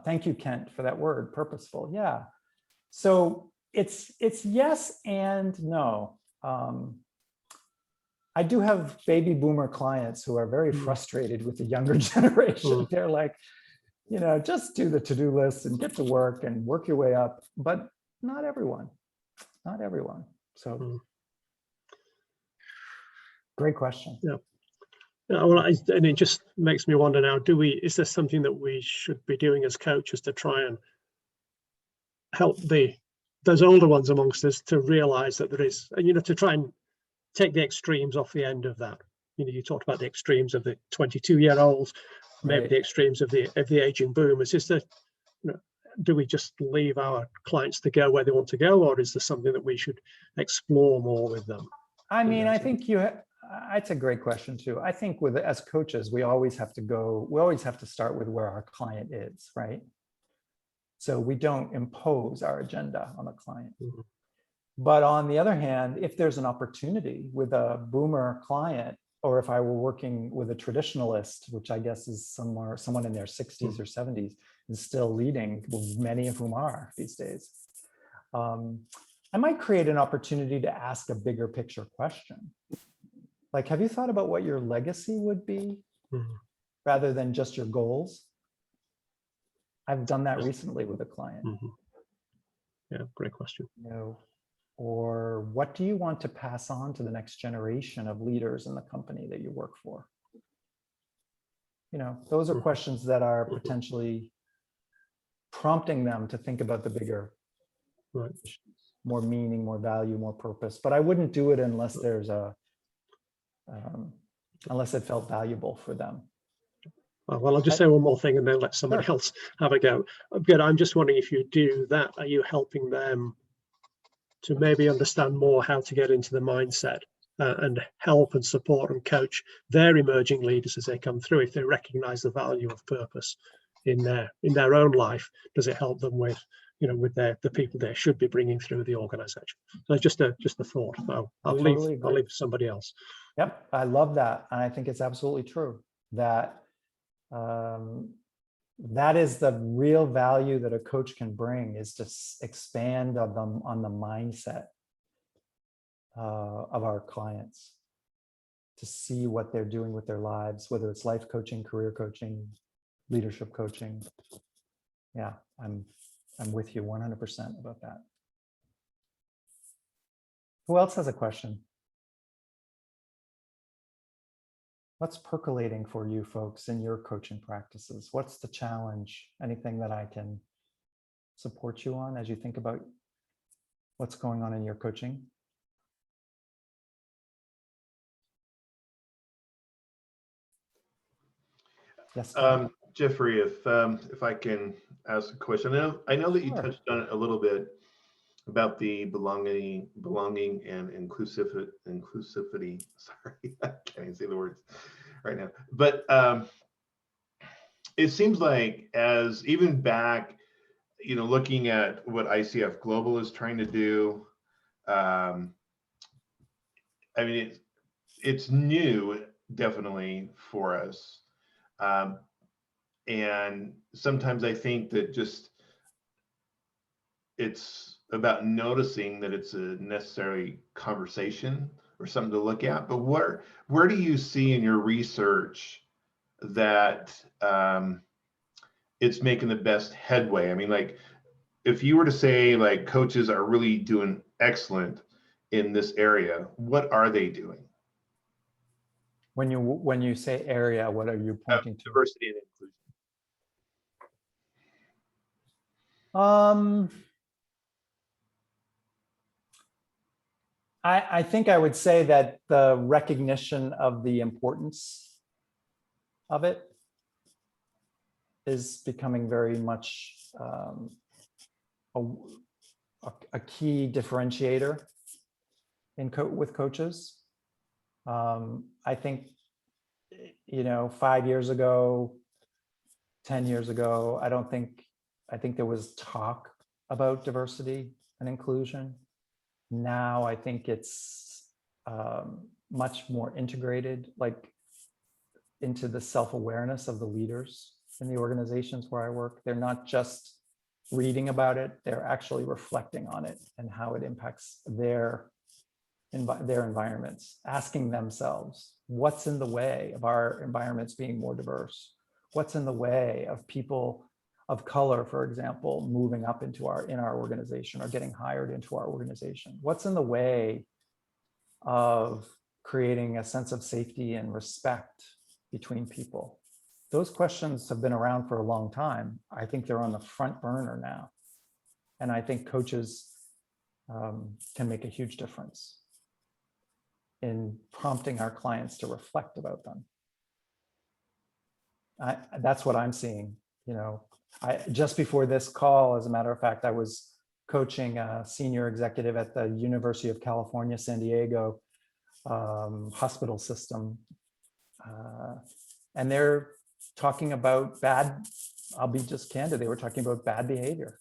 Thank you, Kent, for that word, purposeful. Yeah. So it's yes and no. I do have baby boomer clients who are very frustrated with the younger generation. They're like, just do the to-do list and get to work and work your way up. But not everyone. So great question. Yeah. Well, and it just makes me wonder now, is there something that we should be doing as coaches to try and help those older ones amongst us to realize that there is, to try and take the extremes off the end of that. You talked about the extremes of the 22-year-olds, maybe the extremes of the aging boomers. Is there, do we just leave our clients to go where they want to go, or is there something that we should explore more with them? I think it's a great question too. I think as coaches, we always have to start with where our client is, right? So we don't impose our agenda on the client. But on the other hand, if there's an opportunity with a boomer client, or if I were working with a traditionalist, which I guess is someone in their 60s or 70s, is still leading, many of whom are these days, I might create an opportunity to ask a bigger picture question. Like, have you thought about what your legacy would be rather than just your goals? I've done that recently with a client. Yeah, great question. Or what do you want to pass on to the next generation of leaders in the company that you work for? Those are questions that are potentially prompting them to think about the bigger, more meaning, more value, more purpose. But I wouldn't do it unless there's unless it felt valuable for them. Well, I'll just say one more thing and then let somebody else have a go. Good. I'm just wondering, if you do that, are you helping them to maybe understand more how to get into the mindset and help and support and coach their emerging leaders as they come through? If they recognize the value of purpose in their own life, does it help them with the people they should be bringing through the organization? So just a thought. I'll leave somebody else. Yep, I love that, and I think it's absolutely true that that is the real value that a coach can bring, is to expand on the mindset of our clients, to see what they're doing with their lives, whether it's life coaching, career coaching, leadership coaching. Yeah, I'm with you 100% about that. Who else has a question? What's percolating for you folks in your coaching practices? What's the challenge? Anything that I can support you on as you think about what's going on in your coaching? Yes. Jeffrey, if I can ask a question, I know that you touched on it a little bit about the belonging and inclusivity. Sorry, I can't even say the words right now. But it seems like as even back, looking at what ICF Global is trying to do, I mean, it's new, definitely for us. And sometimes I think that just it's about noticing that it's a necessary conversation or something to look at. But where do you see in your research that it's making the best headway? I mean, like, if you were to say like coaches are really doing excellent in this area, what are they doing? When you say area, what are you pointing to? Diversity and inclusion. I think I would say that the recognition of the importance of it is becoming very much a key differentiator with coaches. I think, 5 years ago, 10 years ago, I think there was talk about diversity and inclusion. Now I think it's much more integrated, like into the self-awareness of the leaders in the organizations where I work. They're not just reading about it, they're actually reflecting on it and how it impacts their environments, asking themselves, what's in the way of our environments being more diverse? What's in the way of people of color, for example, moving up in our organization or getting hired into our organization? What's in the way of creating a sense of safety and respect between people? Those questions have been around for a long time. I think they're on the front burner now. And I think coaches can make a huge difference in prompting our clients to reflect about them. That's what I'm seeing. Just before this call, as a matter of fact, I was coaching a senior executive at the University of California, San Diego hospital system. And they're talking about I'll be just candid, they were talking about bad behavior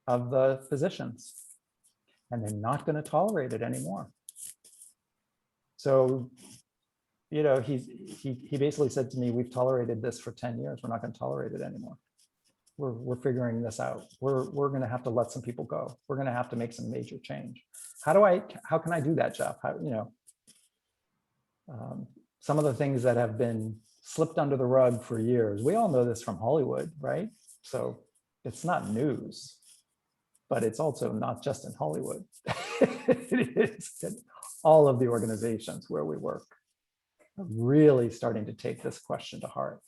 of the physicians, and they're not going to tolerate it anymore. So, he basically said to me, we've tolerated this for 10 years. We're not going to tolerate it anymore. We're figuring this out. We're going to have to let some people go. We're going to have to make some major change. How can I do that, Jeff? Some of the things that have been slipped under the rug for years. We all know this from Hollywood, right? So it's not news, but it's also not just in Hollywood. It is in all of the organizations where we work. I'm really starting to take this question to heart.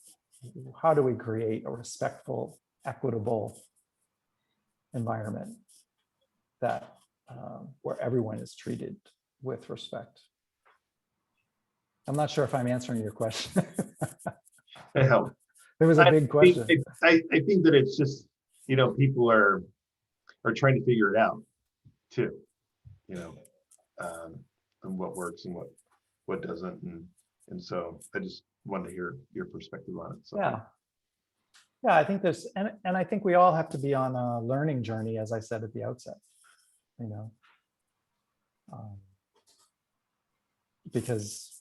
How do we create a respectful, equitable environment that where everyone is treated with respect? I'm not sure if I'm answering your question. It helped. It was a big question. I think that it's just, people are trying to figure it out too, and what works and what doesn't. And so I just wanted to hear your perspective on it. So. Yeah, I think there's, and I think we all have to be on a learning journey, as I said at the outset, because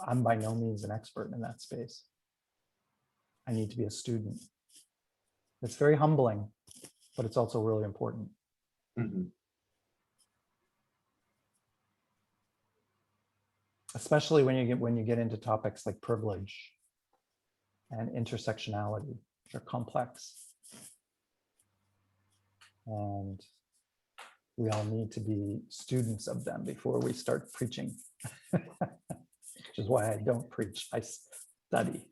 I'm by no means an expert in that space. I need to be a student. It's very humbling, but it's also really important. Mm-hmm. Especially when you get into topics like privilege and intersectionality, which are complex. And we all need to be students of them before we start preaching, which is why I don't preach, I study.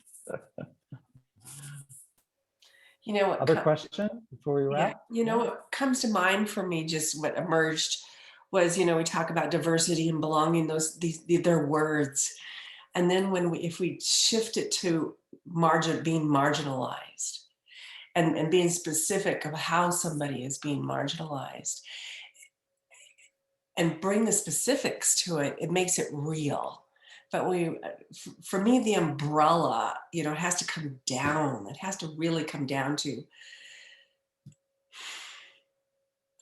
Other question before we wrap? What comes to mind for me, just what emerged was, we talk about diversity and belonging, they're words. And then if we shift it to being marginalized and being specific of how somebody is being marginalized and bring the specifics to it, it makes it real. but for me, the umbrella, it has to come down. It has to really come down to,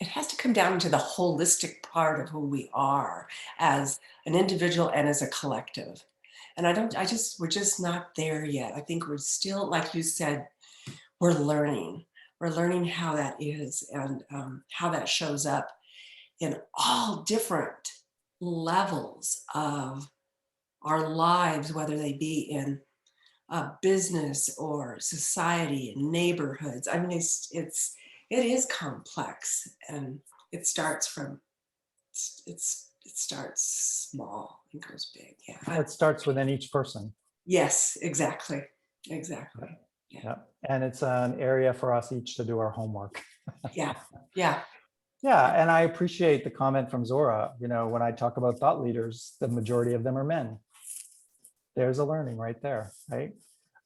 it has to come down to the holistic part of who we are as an individual and as a collective. And we're just not there yet. I think we're still, like you said, we're learning how that is, and how that shows up in all different levels of our lives, whether they be in business or society and neighborhoods. I mean, it is complex, and it starts small and goes big. Yeah. It starts within each person. Yes, exactly. Yeah. And it's an area for us each to do our homework. Yeah. Yeah, and I appreciate the comment from Zora. When I talk about thought leaders, the majority of them are men. There's a learning right there, right?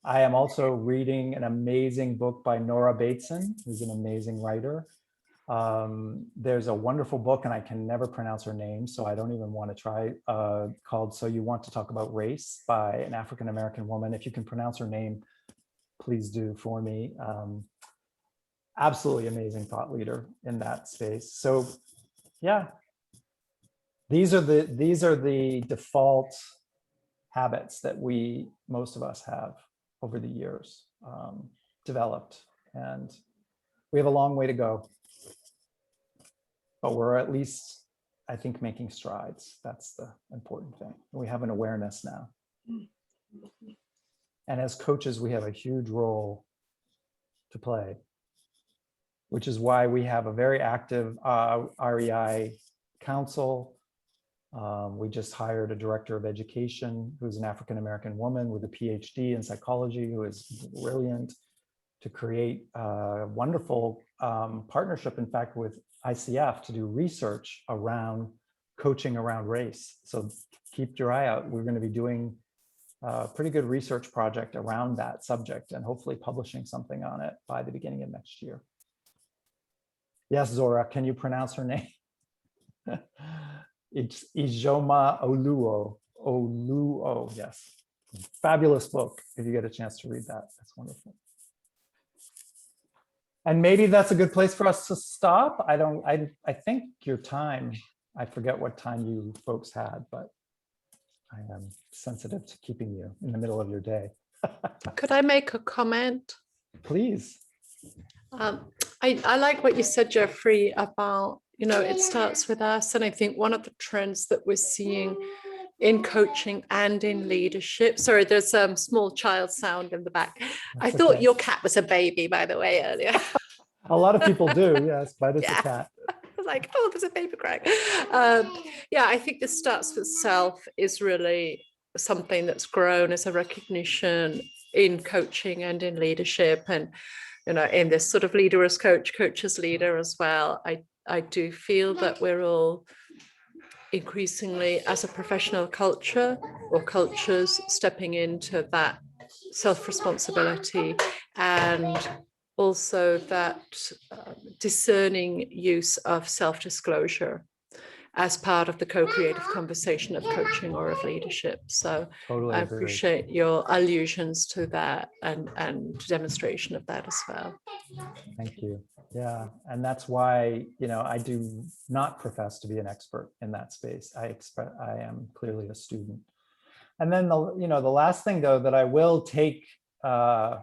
I am also reading an amazing book by Nora Bateson, who's an amazing writer. There's a wonderful book, and I can never pronounce her name, so I don't even want to try, called So You Want to Talk About Race, by an African-American woman. If you can pronounce her name, please do for me. Absolutely amazing thought leader in that space. So yeah, these are the default habits that most of us have over the years developed, and we have a long way to go, but we're at least, I think, making strides. That's the important thing. We have an awareness now, and as coaches we have a huge role to play, which is why we have a very active REI council. We just hired a director of education who's an African-American woman with a PhD in psychology, who is brilliant, to create a wonderful partnership, in fact, with ICF to do research around coaching around race. So keep your eye out. We're going to be doing a pretty good research project around that subject, and hopefully publishing something on it by the beginning of next year. Yes, Zora, can you pronounce her name? It's Ijoma Oluo, yes. Fabulous book. If you get a chance to read that, that's wonderful. And maybe that's a good place for us to stop. I think your time, I forget what time you folks had, but I am sensitive to keeping you in the middle of your day. Could I make a comment? Please. I like what you said, Jeffrey, about, it starts with us. And I think one of the trends that we're seeing in coaching and in leadership, sorry, there's some small child sound in the back. I thought okay. your cat was a baby, by the way, earlier. A lot of people do, yes, but it's Yeah. a cat. I was like, oh, there's a baby crying. Yeah, I think this starts with self is really something that's grown as a recognition in coaching and in leadership, and in this sort of leader as coach, coach as leader as well. I do feel that we're all increasingly, as a professional culture or cultures, stepping into that self-responsibility, and also that discerning use of self-disclosure as part of the co-creative conversation of coaching or of leadership. So Totally I agree. appreciate your allusions to that and demonstration of that as well. Thank you. Yeah, and that's why, I do not profess to be an expert in that space. I am clearly a student. And then the last thing, though, that I will take, I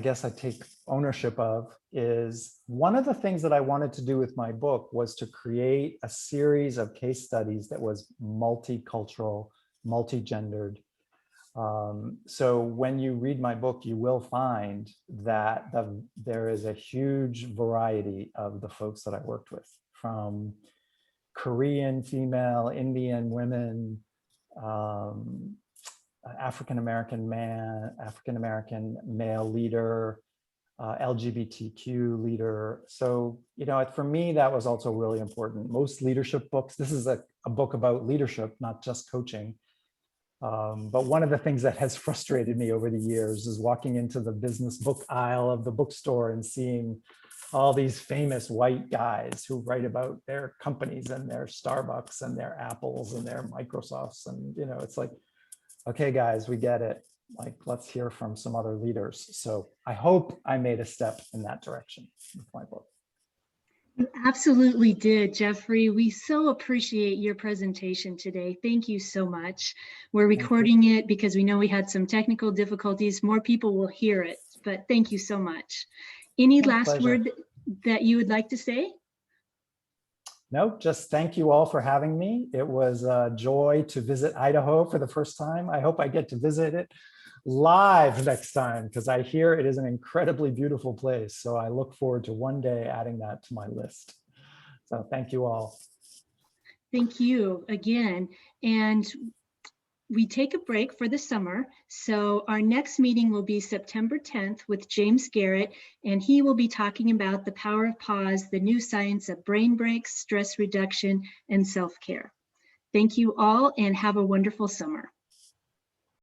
guess I take ownership of, is one of the things that I wanted to do with my book was to create a series of case studies that was multicultural, multi-gendered. So when you read my book, you will find that there is a huge variety of the folks that I worked with, from Korean female, Indian women, African-American man, African-American male leader, LGBTQ leader. So, for me, that was also really important. Most leadership books, this is a book about leadership, not just coaching. But one of the things that has frustrated me over the years is walking into the business book aisle of the bookstore and seeing all these famous white guys who write about their companies and their Starbucks and their Apples and their Microsofts. And, it's like, okay, guys, we get it. Like, let's hear from some other leaders. So I hope I made a step in that direction with my book. You absolutely did, Jeffrey. We so appreciate your presentation today. Thank you so much. We're recording it because we know we had some technical difficulties. More people will hear it, but thank you so much. Any last word that you would like to say? No, just thank you all for having me. It was a joy to visit Idaho for the first time. I hope I get to visit it live next time, because I hear it is an incredibly beautiful place. So I look forward to one day adding that to my list. So thank you all. Thank you again. And we take a break for the summer. So our next meeting will be September 10th with James Garrett, and he will be talking about the power of pause, the new science of brain breaks, stress reduction, and self-care. Thank you all and have a wonderful summer.